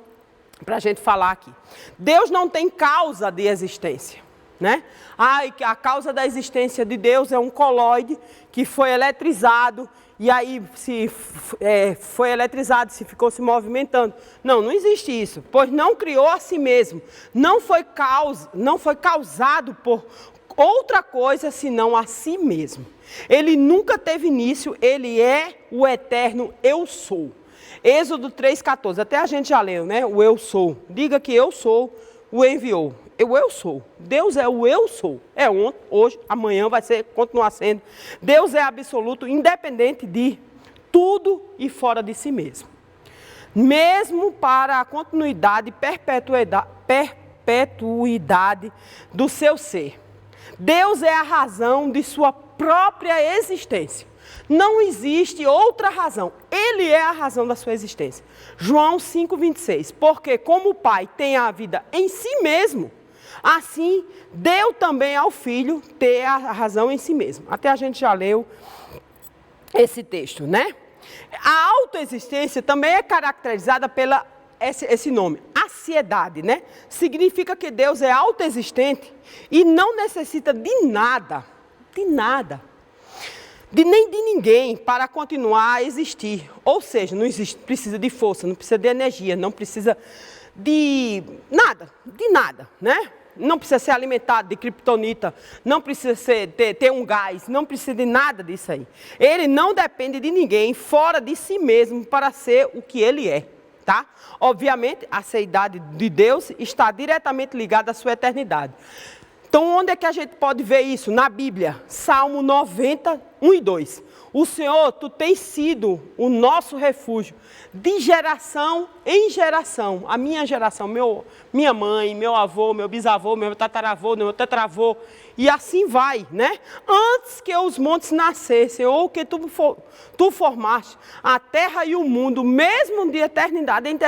para a gente falar aqui. Deus não tem causa de existência, né? A causa da existência de Deus é um coloide que foi eletrizado, e aí se foi eletrizado, se ficou se movimentando. Não existe isso, pois não criou a si mesmo. Não foi causado por outra coisa senão a si mesmo. Ele nunca teve início, ele é o eterno eu sou. Êxodo 3:14, até a gente já leu, né? O eu sou. Diga que eu sou, o enviou. Eu sou. Deus é o eu sou. É ontem, hoje, amanhã vai continuar sendo. Deus é absoluto, independente de tudo e fora de si mesmo. Mesmo para a continuidade e perpetuidade do seu ser. Deus é a razão de sua própria existência. Não existe outra razão. Ele é a razão da sua existência. João 5:26. Porque como o Pai tem a vida em si mesmo, assim deu também ao Filho ter a razão em si mesmo. Até a gente já leu esse texto, né? A autoexistência também é caracterizada pela esse nome, aciedade, né? Significa que Deus é autoexistente e não necessita de nada, nem de ninguém para continuar a existir. Ou seja, não precisa de força, não precisa de energia, não precisa de nada, né? Não precisa ser alimentado de criptonita, não precisa ter um gás, não precisa de nada disso aí. Ele não depende de ninguém fora de si mesmo para ser o que ele é, tá? Obviamente, a seidade de Deus está diretamente ligada à sua eternidade. Então, onde é que a gente pode ver isso? Na Bíblia, Salmo 90, 1 e 2. O Senhor, tu tens sido o nosso refúgio, de geração em geração. A minha geração, minha mãe, meu avô, meu bisavô, meu tataravô, meu tetravô, e assim vai, né? Antes que os montes nascessem, ou que tu formaste a terra e o mundo, mesmo de eternidade em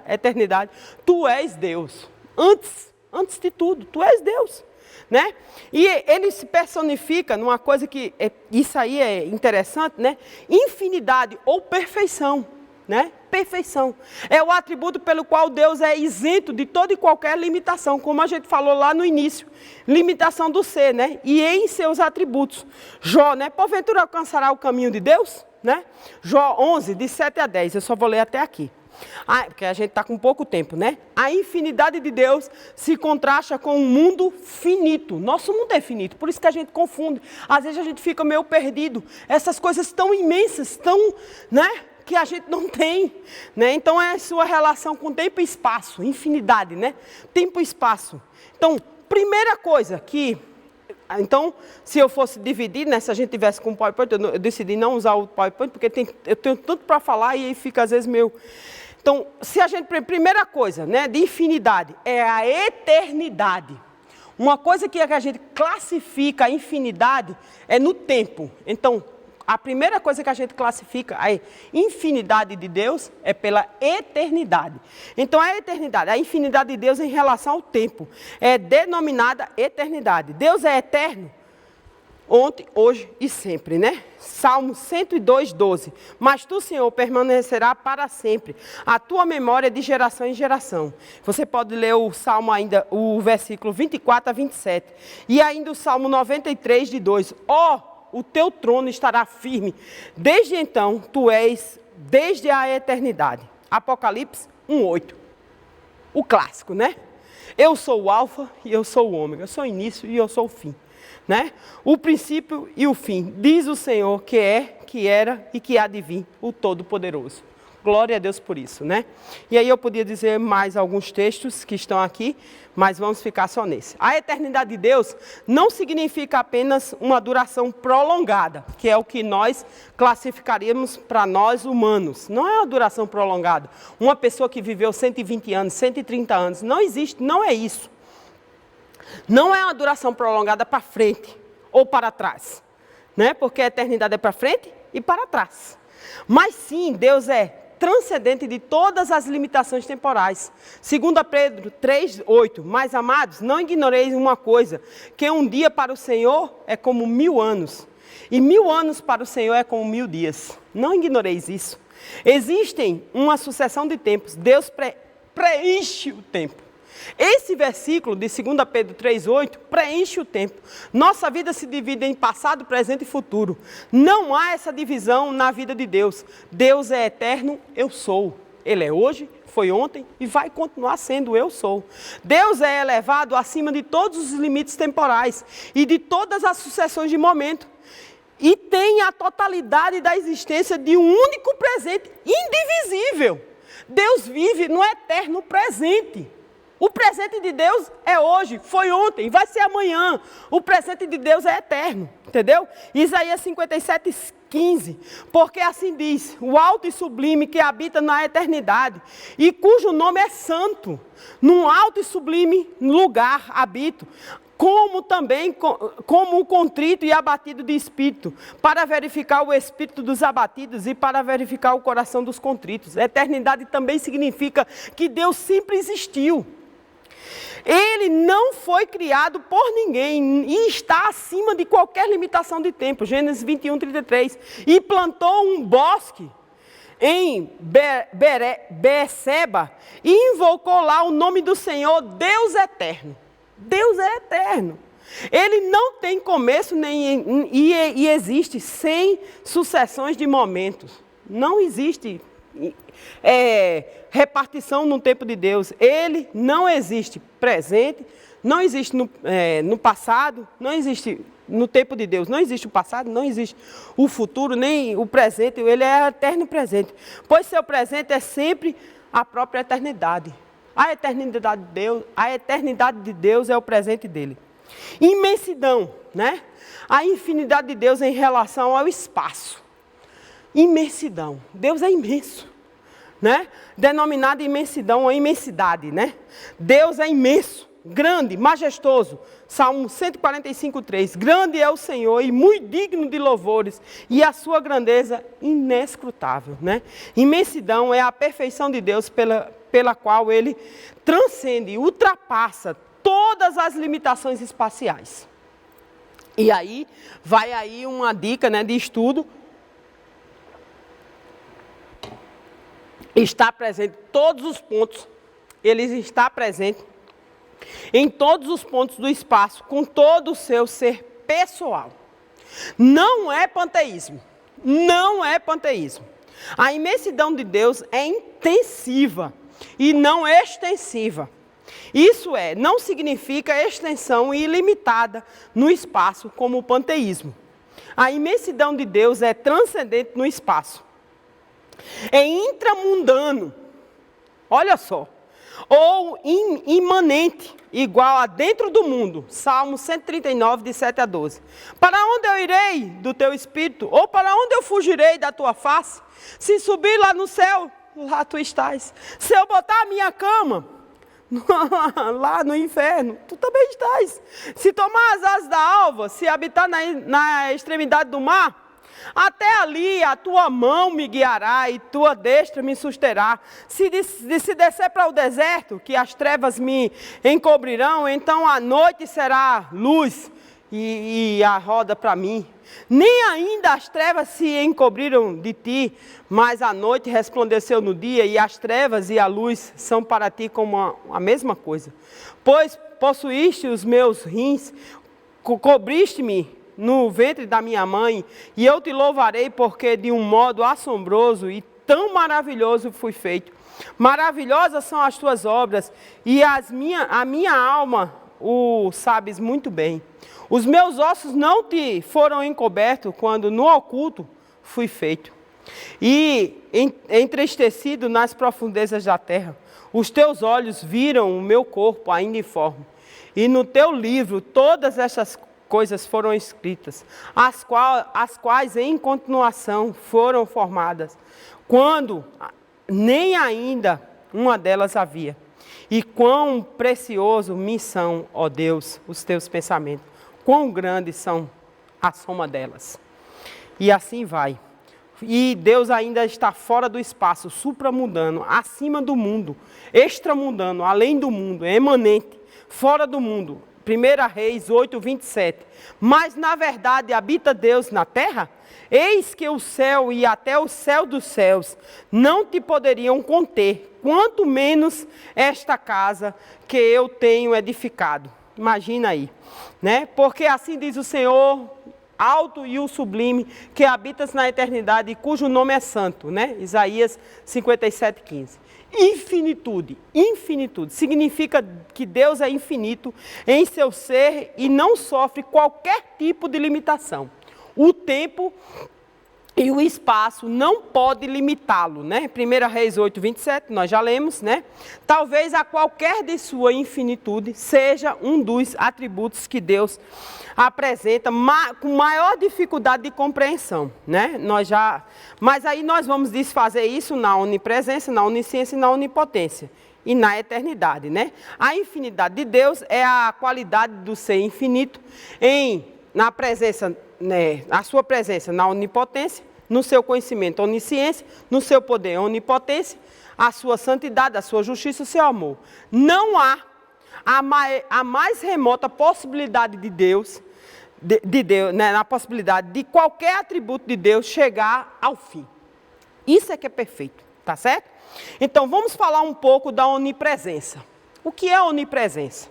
eternidade, tu és Deus. Antes de tudo, tu és Deus. Né? E ele se personifica numa coisa que, isso aí é interessante, né? Infinidade ou perfeição, né? Perfeição. É o atributo pelo qual Deus é isento de toda e qualquer limitação, como a gente falou lá no início. Limitação do ser, né? E em seus atributos. Jó, né? Porventura alcançará o caminho de Deus? Né? Jó 11, de 7 a 10, eu só vou ler até aqui. Porque a gente está com pouco tempo, né? A infinidade de Deus se contrasta com um mundo finito. Nosso mundo é finito, por isso que a gente confunde. Às vezes a gente fica meio perdido. Essas coisas tão imensas, né? Que a gente não tem, né? Então é sua relação com tempo e espaço, infinidade, né? Tempo e espaço. Então, primeira coisa que... Então, se eu fosse dividir, né, se a gente tivesse com o PowerPoint, eu decidi não usar o PowerPoint, porque eu tenho tanto para falar e aí fica às vezes meio... Então, primeira coisa, né, de infinidade, é a eternidade. Uma coisa que a gente classifica a infinidade é no tempo. Então, a primeira coisa que a gente classifica a infinidade de Deus é pela eternidade. Então, a eternidade, a infinidade de Deus em relação ao tempo, é denominada eternidade. Deus é eterno, ontem, hoje e sempre, né? Salmo 102, 12. Mas tu, Senhor, permanecerá para sempre. A tua memória é de geração em geração. Você pode ler o Salmo ainda, o versículo 24 a 27. E ainda o Salmo 93, de 2. O teu trono estará firme. Desde então, tu és desde a eternidade. Apocalipse 1:8. O clássico, né? Eu sou o alfa e eu sou o ômega. Eu sou o início e eu sou o fim. Né? O princípio e o fim. Diz o Senhor que é, que era e que há de vir, o Todo-Poderoso. Glória a Deus por isso, né? E aí eu podia dizer mais alguns textos que estão aqui, mas vamos ficar só nesse. A eternidade de Deus não significa apenas uma duração prolongada, que é o que nós classificaríamos para nós humanos. Não é uma duração prolongada. Uma pessoa que viveu 120 anos, 130 anos, não existe, não é isso. Não é uma duração prolongada para frente ou para trás, né? Porque a eternidade é para frente e para trás. Mas sim, Deus é transcendente de todas as limitações temporais. 2 Pedro 3:8. Mas, amados, não ignoreis uma coisa, que um dia para o Senhor é como 1000 anos, e 1000 anos para o Senhor é como 1000 dias. Não ignoreis isso. Existem uma sucessão de tempos. Deus preenche o tempo. Esse versículo de 2 Pedro 3:8 preenche o tempo. Nossa vida se divide em passado, presente e futuro. Não há essa divisão na vida de Deus. Deus é eterno, eu sou. Ele é hoje, foi ontem e vai continuar sendo eu sou. Deus é elevado acima de todos os limites temporais e de todas as sucessões de momento. E tem a totalidade da existência de um único presente indivisível. Deus vive no eterno presente. O presente de Deus é hoje, foi ontem, vai ser amanhã. O presente de Deus é eterno, entendeu? Isaías 57:15. Porque assim diz, o alto e sublime que habita na eternidade, e cujo nome é santo, num alto e sublime lugar habito, como também como o contrito e abatido de espírito, para verificar o espírito dos abatidos e para verificar o coração dos contritos. Eternidade também significa que Deus sempre existiu. Ele não foi criado por ninguém e está acima de qualquer limitação de tempo. Gênesis 21, 33. E plantou um bosque em Berseba e invocou lá o nome do Senhor, Deus eterno. Deus é eterno. Ele não tem começo e existe sem sucessões de momentos. Não existe repartição no tempo de Deus. Ele não existe presente, não existe no passado, não existe no tempo de Deus. Não existe o passado, não existe o futuro, nem o presente. Ele é eterno presente. Pois seu presente é sempre a própria eternidade. A eternidade de Deus é o presente dele. Imensidão, né? A infinidade de Deus em relação ao espaço. Imensidão. Deus é imenso, né? Denominada imensidão ou imensidade, né? Deus é imenso, grande, majestoso. Salmo 145, 3. Grande é o Senhor e muito digno de louvores, e a sua grandeza inescrutável, né? Imensidão é a perfeição de Deus pela qual ele transcende, ultrapassa todas as limitações espaciais. E aí, vai aí uma dica, né, de estudo. Está presente em todos os pontos. Ele está presente em todos os pontos do espaço, com todo o seu ser pessoal. Não é panteísmo. Não é panteísmo. A imensidão de Deus é intensiva e não extensiva. Isso não significa extensão ilimitada no espaço, como o panteísmo. A imensidão de Deus é transcendente no espaço. É intramundano, olha só, ou imanente, igual a dentro do mundo. Salmo 139, de 7 a 12. Para onde eu irei do teu espírito? Ou para onde eu fugirei da tua face? Se subir lá no céu, lá tu estás. Se eu botar a minha cama lá no inferno, tu também estás. Se tomar as asas da alva, se habitar na extremidade do mar, até ali a tua mão me guiará e tua destra me susterá. Se descer para o deserto, que as trevas me encobrirão, então a noite será luz e a roda para mim. Nem ainda as trevas se encobriram de ti, mas a noite resplandeceu no dia, e as trevas e a luz são para ti como a mesma coisa. Pois possuíste os meus rins, cobriste-me no ventre da minha mãe, e eu te louvarei, porque de um modo assombroso e tão maravilhoso fui feito. Maravilhosas são as tuas obras, e a minha alma o sabes muito bem. Os meus ossos não te foram encobertos quando no oculto fui feito. E entristecido nas profundezas da terra, os teus olhos viram o meu corpo ainda informe. E no teu livro todas essas coisas foram escritas, as quais em continuação foram formadas, quando nem ainda uma delas havia. E quão precioso me são, ó Deus, os teus pensamentos, quão grandes são a soma delas. E assim vai. E Deus ainda está fora do espaço, supramundano, acima do mundo, extramundano, além do mundo, emanente, fora do mundo. 1 Reis 8, 27. Mas na verdade habita Deus na terra? Eis que o céu e até o céu dos céus não te poderiam conter, quanto menos esta casa que eu tenho edificado. Imagina aí, né? Porque assim diz o Senhor, alto e o sublime, que habitas na eternidade e cujo nome é santo, né? Isaías 57, 15. Infinitude, infinitude, significa que Deus é infinito em seu ser e não sofre qualquer tipo de limitação. O tempo e o espaço não pode limitá-lo, né? 1 Reis 8, 27, nós já lemos, né? Talvez a qualquer de sua infinitude seja um dos atributos que Deus apresenta com maior dificuldade de compreensão, né? Mas aí nós vamos desfazer isso na onipresença, na onisciência e na onipotência. E na eternidade, né? A infinidade de Deus é a qualidade do ser infinito na presença, né, a sua presença na onipotência, no seu conhecimento, onisciência, no seu poder, onipotência, a sua santidade, a sua justiça, o seu amor. Não há a mais remota possibilidade de Deus, né, na possibilidade de qualquer atributo de Deus chegar ao fim. Isso é que é perfeito, tá certo? Então, vamos falar um pouco da onipresença. O que é onipresença?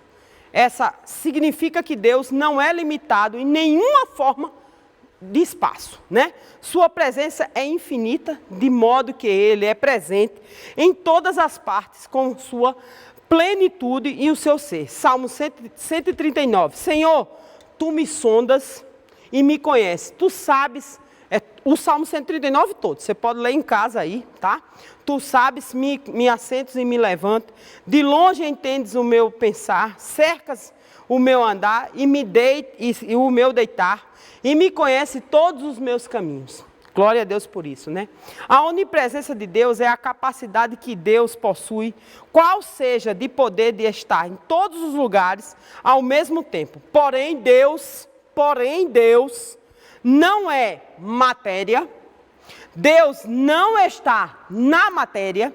Essa significa que Deus não é limitado em nenhuma forma de espaço, né? Sua presença é infinita, de modo que Ele é presente em todas as partes, com sua plenitude e o seu ser. Salmo 139. Senhor, Tu me sondas e me conheces. Tu sabes, o Salmo 139 todo, você pode ler em casa aí, tá? Tu sabes, me assentas e me levanto. De longe entendes o meu pensar, cercas o meu andar e o meu deitar, e me conhece todos os meus caminhos. Glória a Deus por isso, né? A onipresença de Deus é a capacidade que Deus possui, qual seja de poder de estar em todos os lugares ao mesmo tempo. Porém Deus não é matéria, Deus não está na matéria,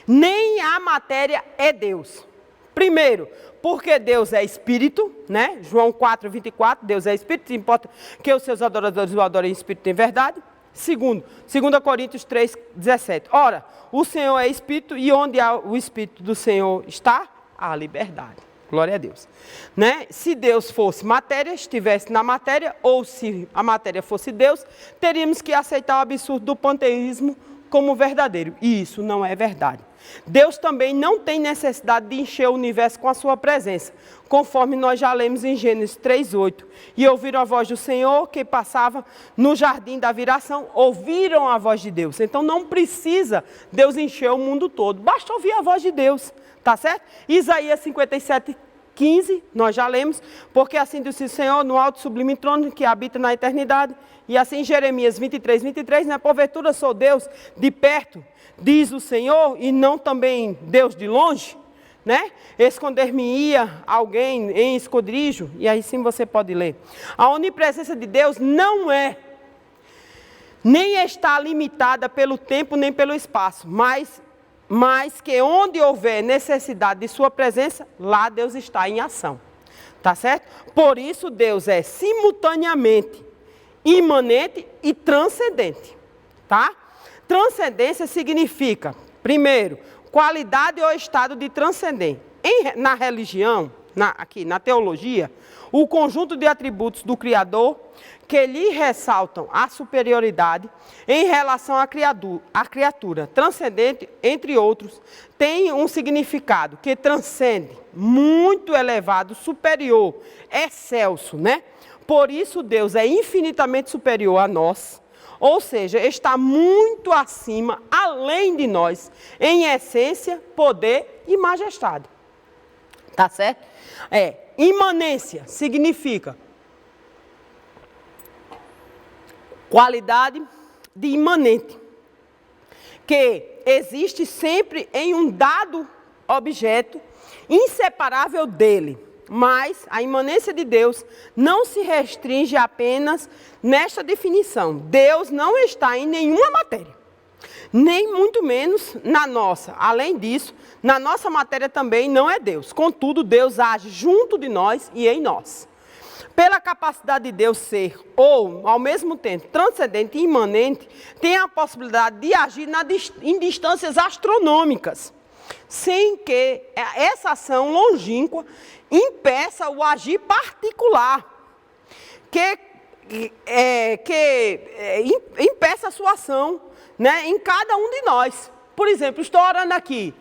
nem a matéria é Deus. Primeiro, porque Deus é Espírito, né? João 4:24, Deus é Espírito, importa que os seus adoradores o adorem em Espírito e em verdade. Segundo, 2 Coríntios 3:17. Ora, o Senhor é Espírito e onde há o Espírito do Senhor está, há liberdade. Glória a Deus. Né? Se Deus fosse matéria, estivesse na matéria, ou se a matéria fosse Deus, teríamos que aceitar o absurdo do panteísmo como verdadeiro. E isso não é verdade. Deus também não tem necessidade de encher o universo com a sua presença, conforme nós já lemos em Gênesis 3:8. E ouviram a voz do Senhor que passava no jardim da viração, ouviram a voz de Deus. Então não precisa Deus encher o mundo todo, basta ouvir a voz de Deus, tá certo? Isaías 57:15, nós já lemos, porque assim disse o Senhor no alto sublime trono que habita na eternidade. E assim Jeremias 23:23, né? Porventura sou Deus de perto, diz o Senhor, e não também Deus de longe, né? Esconder-me-ia alguém em esconderijo, e aí sim você pode ler. A onipresença de Deus não é, nem está limitada pelo tempo nem pelo espaço, mas que onde houver necessidade de sua presença, lá Deus está em ação, tá certo? Por isso Deus é simultaneamente imanente e transcendente, tá? Transcendência significa, primeiro, qualidade ou estado de transcendência. Na religião, aqui na teologia, o conjunto de atributos do Criador que lhe ressaltam a superioridade em relação à criatura, transcendente, entre outros, tem um significado que transcende, muito elevado, superior, excelso, né? Por isso Deus é infinitamente superior a nós, ou seja, está muito acima, além de nós, em essência, poder e majestade. Tá certo? Imanência significa qualidade de imanente, que existe sempre em um dado objeto, inseparável dele. Mas a imanência de Deus não se restringe apenas nesta definição. Deus não está em nenhuma matéria, nem muito menos na nossa. Além disso, na nossa matéria também não é Deus. Contudo, Deus age junto de nós e em nós. Pela capacidade de Deus ser, ou ao mesmo tempo, transcendente e imanente, tem a possibilidade de agir em distâncias astronômicas, sem que essa ação longínqua impeça o agir particular, que impeça a sua ação, né, em cada um de nós. Por exemplo, estou orando aqui,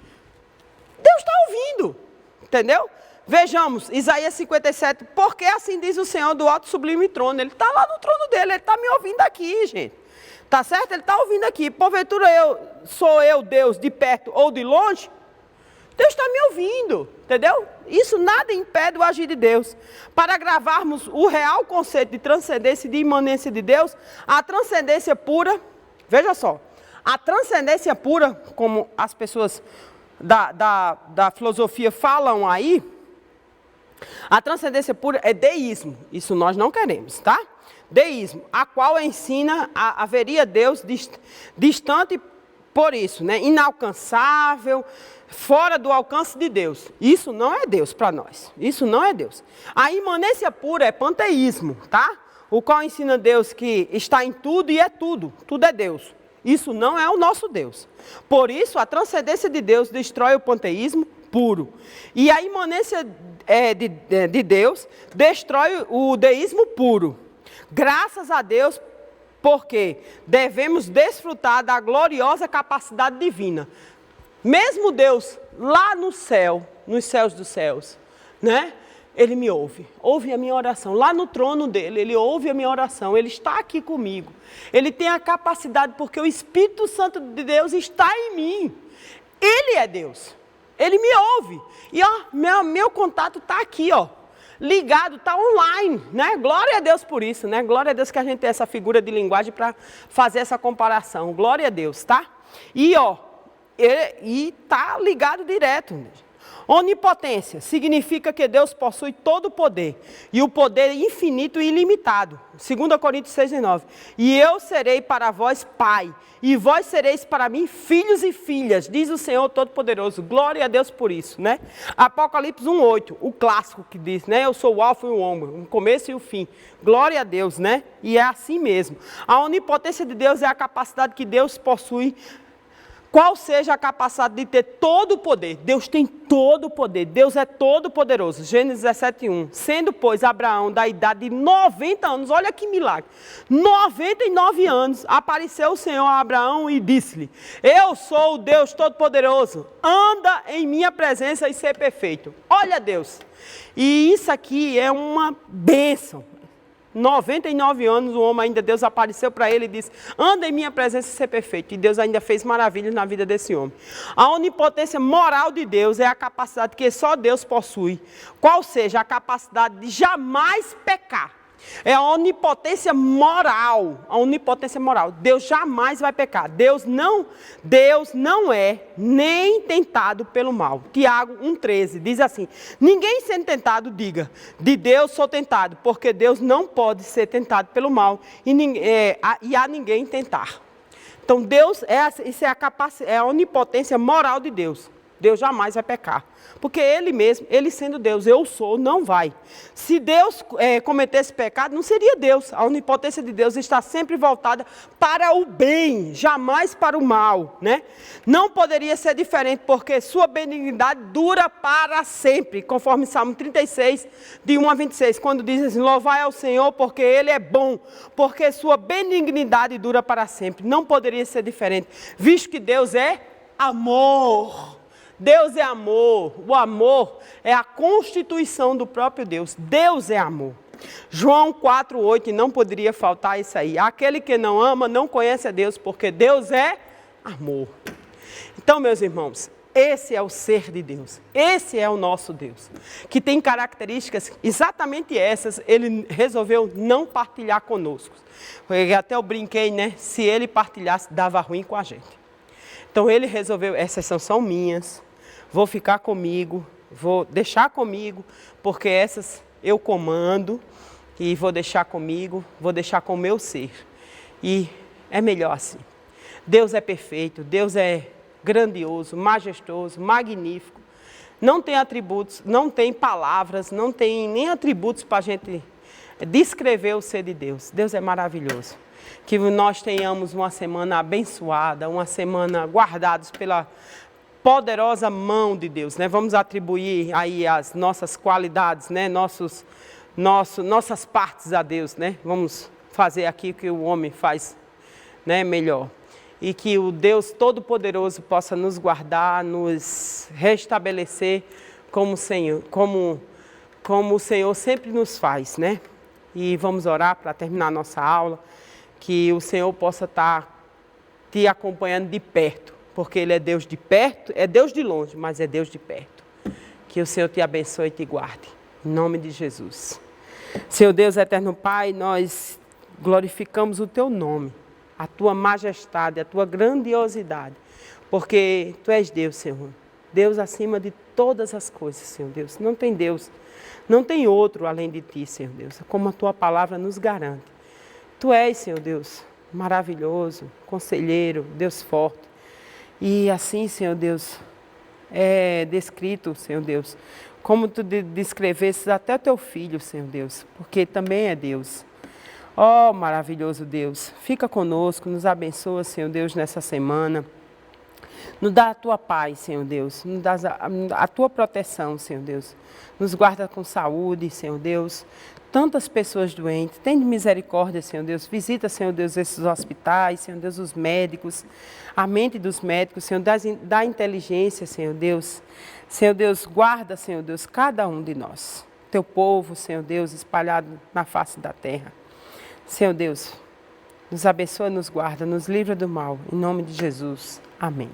Deus está ouvindo, entendeu? Vejamos, Isaías 57, porque assim diz o Senhor do alto sublime trono, Ele está lá no trono dele, Ele está me ouvindo aqui, gente, tá certo? Ele está ouvindo aqui, porventura sou eu Deus de perto ou de longe? Deus está me ouvindo, entendeu? Isso nada impede o agir de Deus. Para gravarmos o real conceito de transcendência e de imanência de Deus, a transcendência pura, veja só, a transcendência pura, como as pessoas da filosofia falam aí, a transcendência pura é deísmo, isso nós não queremos, tá? Deísmo, a qual ensina haveria Deus distante por isso, né? Inalcançável, fora do alcance de Deus. Isso não é Deus para nós. Isso não é Deus. A imanência pura é panteísmo, tá? O qual ensina Deus que está em tudo e é tudo. Tudo é Deus. Isso não é o nosso Deus. Por isso, a transcendência de Deus destrói o panteísmo puro. E a imanência de Deus destrói o deísmo puro. Graças a Deus, porque devemos desfrutar da gloriosa capacidade divina. Mesmo Deus lá no céu, nos céus dos céus, né? Ele me ouve a minha oração. Lá no trono dele, ele ouve a minha oração. Ele está aqui comigo. Ele tem a capacidade, porque o Espírito Santo de Deus está em mim. Ele é Deus. Ele me ouve. E ó, meu contato está aqui, ó. Ligado, está online, né? Glória a Deus por isso, né? Glória a Deus que a gente tem essa figura de linguagem para fazer essa comparação. Glória a Deus, tá? E ó, está ligado direto. Onipotência significa que Deus possui todo o poder, e o poder infinito e ilimitado. 2 Coríntios 6:9. E eu serei para vós pai, e vós sereis para mim filhos e filhas, diz o Senhor Todo-Poderoso. Glória a Deus por isso, né? Apocalipse 1:8, o clássico que diz, né? Eu sou o alfa e o ômega, o começo e o fim. Glória a Deus, né? E é assim mesmo. A onipotência de Deus é a capacidade que Deus possui. Qual seja a capacidade de ter todo o poder? Deus tem todo o poder. Deus é todo poderoso. Gênesis 17:1. Sendo, pois, Abraão da idade de 90 anos, olha que milagre. 99 anos, apareceu o Senhor a Abraão e disse-lhe: eu sou o Deus Todo-Poderoso. Anda em minha presença e ser perfeito. Olha Deus. E isso aqui é uma bênção. 99 anos, o homem ainda, Deus apareceu para ele e disse: anda em minha presença e ser perfeito. E Deus ainda fez maravilhas na vida desse homem. A onipotência moral de Deus é a capacidade que só Deus possui. Qual seja a capacidade de jamais pecar. É a onipotência moral. A onipotência moral. Deus jamais vai pecar. Deus não é nem tentado pelo mal. Tiago 1,13 diz assim: ninguém sendo tentado diga, de Deus sou tentado, porque Deus não pode ser tentado pelo mal e a ninguém tentar. Então Deus, isso é a onipotência moral de Deus. Deus jamais vai pecar. Porque Ele mesmo, Ele sendo Deus, eu sou, não vai. Se Deus cometesse pecado, não seria Deus. A onipotência de Deus está sempre voltada para o bem, jamais para o mal, né? Não poderia ser diferente, porque sua benignidade dura para sempre, conforme Salmo 36, de 1 a 26, quando diz assim: louvai ao Senhor, porque Ele é bom, porque sua benignidade dura para sempre. Não poderia ser diferente, visto que Deus é amor. Deus é amor. O amor é a constituição do próprio Deus. Deus é amor. João 4:8, não poderia faltar isso aí. Aquele que não ama não conhece a Deus, porque Deus é amor. Então, meus irmãos, esse é o ser de Deus. Esse é o nosso Deus, que tem características exatamente essas. Ele resolveu não partilhar conosco. Até eu brinquei, né? Se ele partilhasse, dava ruim com a gente. Então ele resolveu, essas são minhas, vou ficar comigo, vou deixar comigo, porque essas eu comando e vou deixar comigo, vou deixar com o meu ser. E é melhor assim. Deus é perfeito, Deus é grandioso, majestoso, magnífico. Não tem atributos, não tem palavras, não tem nem atributos para a gente descrever o ser de Deus. Deus é maravilhoso. Que nós tenhamos uma semana abençoada, uma semana guardados pela poderosa mão de Deus, né? Vamos atribuir aí as nossas qualidades, né? Nossas partes a Deus, né? Vamos fazer aqui o que o homem faz, né? Melhor. E que o Deus Todo-Poderoso possa nos guardar, nos restabelecer como o Senhor sempre nos faz, né? E vamos orar para terminar a nossa aula. Que o Senhor possa estar te acompanhando de perto, porque Ele é Deus de perto, é Deus de longe, mas é Deus de perto. Que o Senhor te abençoe e te guarde, em nome de Jesus. Senhor Deus, eterno Pai, nós glorificamos o Teu nome, a Tua majestade, a Tua grandiosidade, porque Tu és Deus, Senhor. Deus acima de todas as coisas, Senhor Deus. Não tem Deus, não tem outro além de Ti, Senhor Deus, como a Tua palavra nos garante. Tu és, Senhor Deus, maravilhoso, conselheiro, Deus forte. E assim, Senhor Deus, é descrito, Senhor Deus, como tu descrevesses até o teu filho, Senhor Deus, porque também é Deus. Ó, maravilhoso Deus, fica conosco, nos abençoa, Senhor Deus, nessa semana. Nos dá a tua paz, Senhor Deus, nos dá a tua proteção, Senhor Deus. Nos guarda com saúde, Senhor Deus. Tantas pessoas doentes, tem misericórdia, Senhor Deus. Visita, Senhor Deus, esses hospitais, Senhor Deus, os médicos, a mente dos médicos, Senhor, dá inteligência, Senhor Deus. Senhor Deus, guarda, Senhor Deus, cada um de nós. Teu povo, Senhor Deus, espalhado na face da terra. Senhor Deus, nos abençoa, nos guarda, nos livra do mal. Em nome de Jesus. Amém.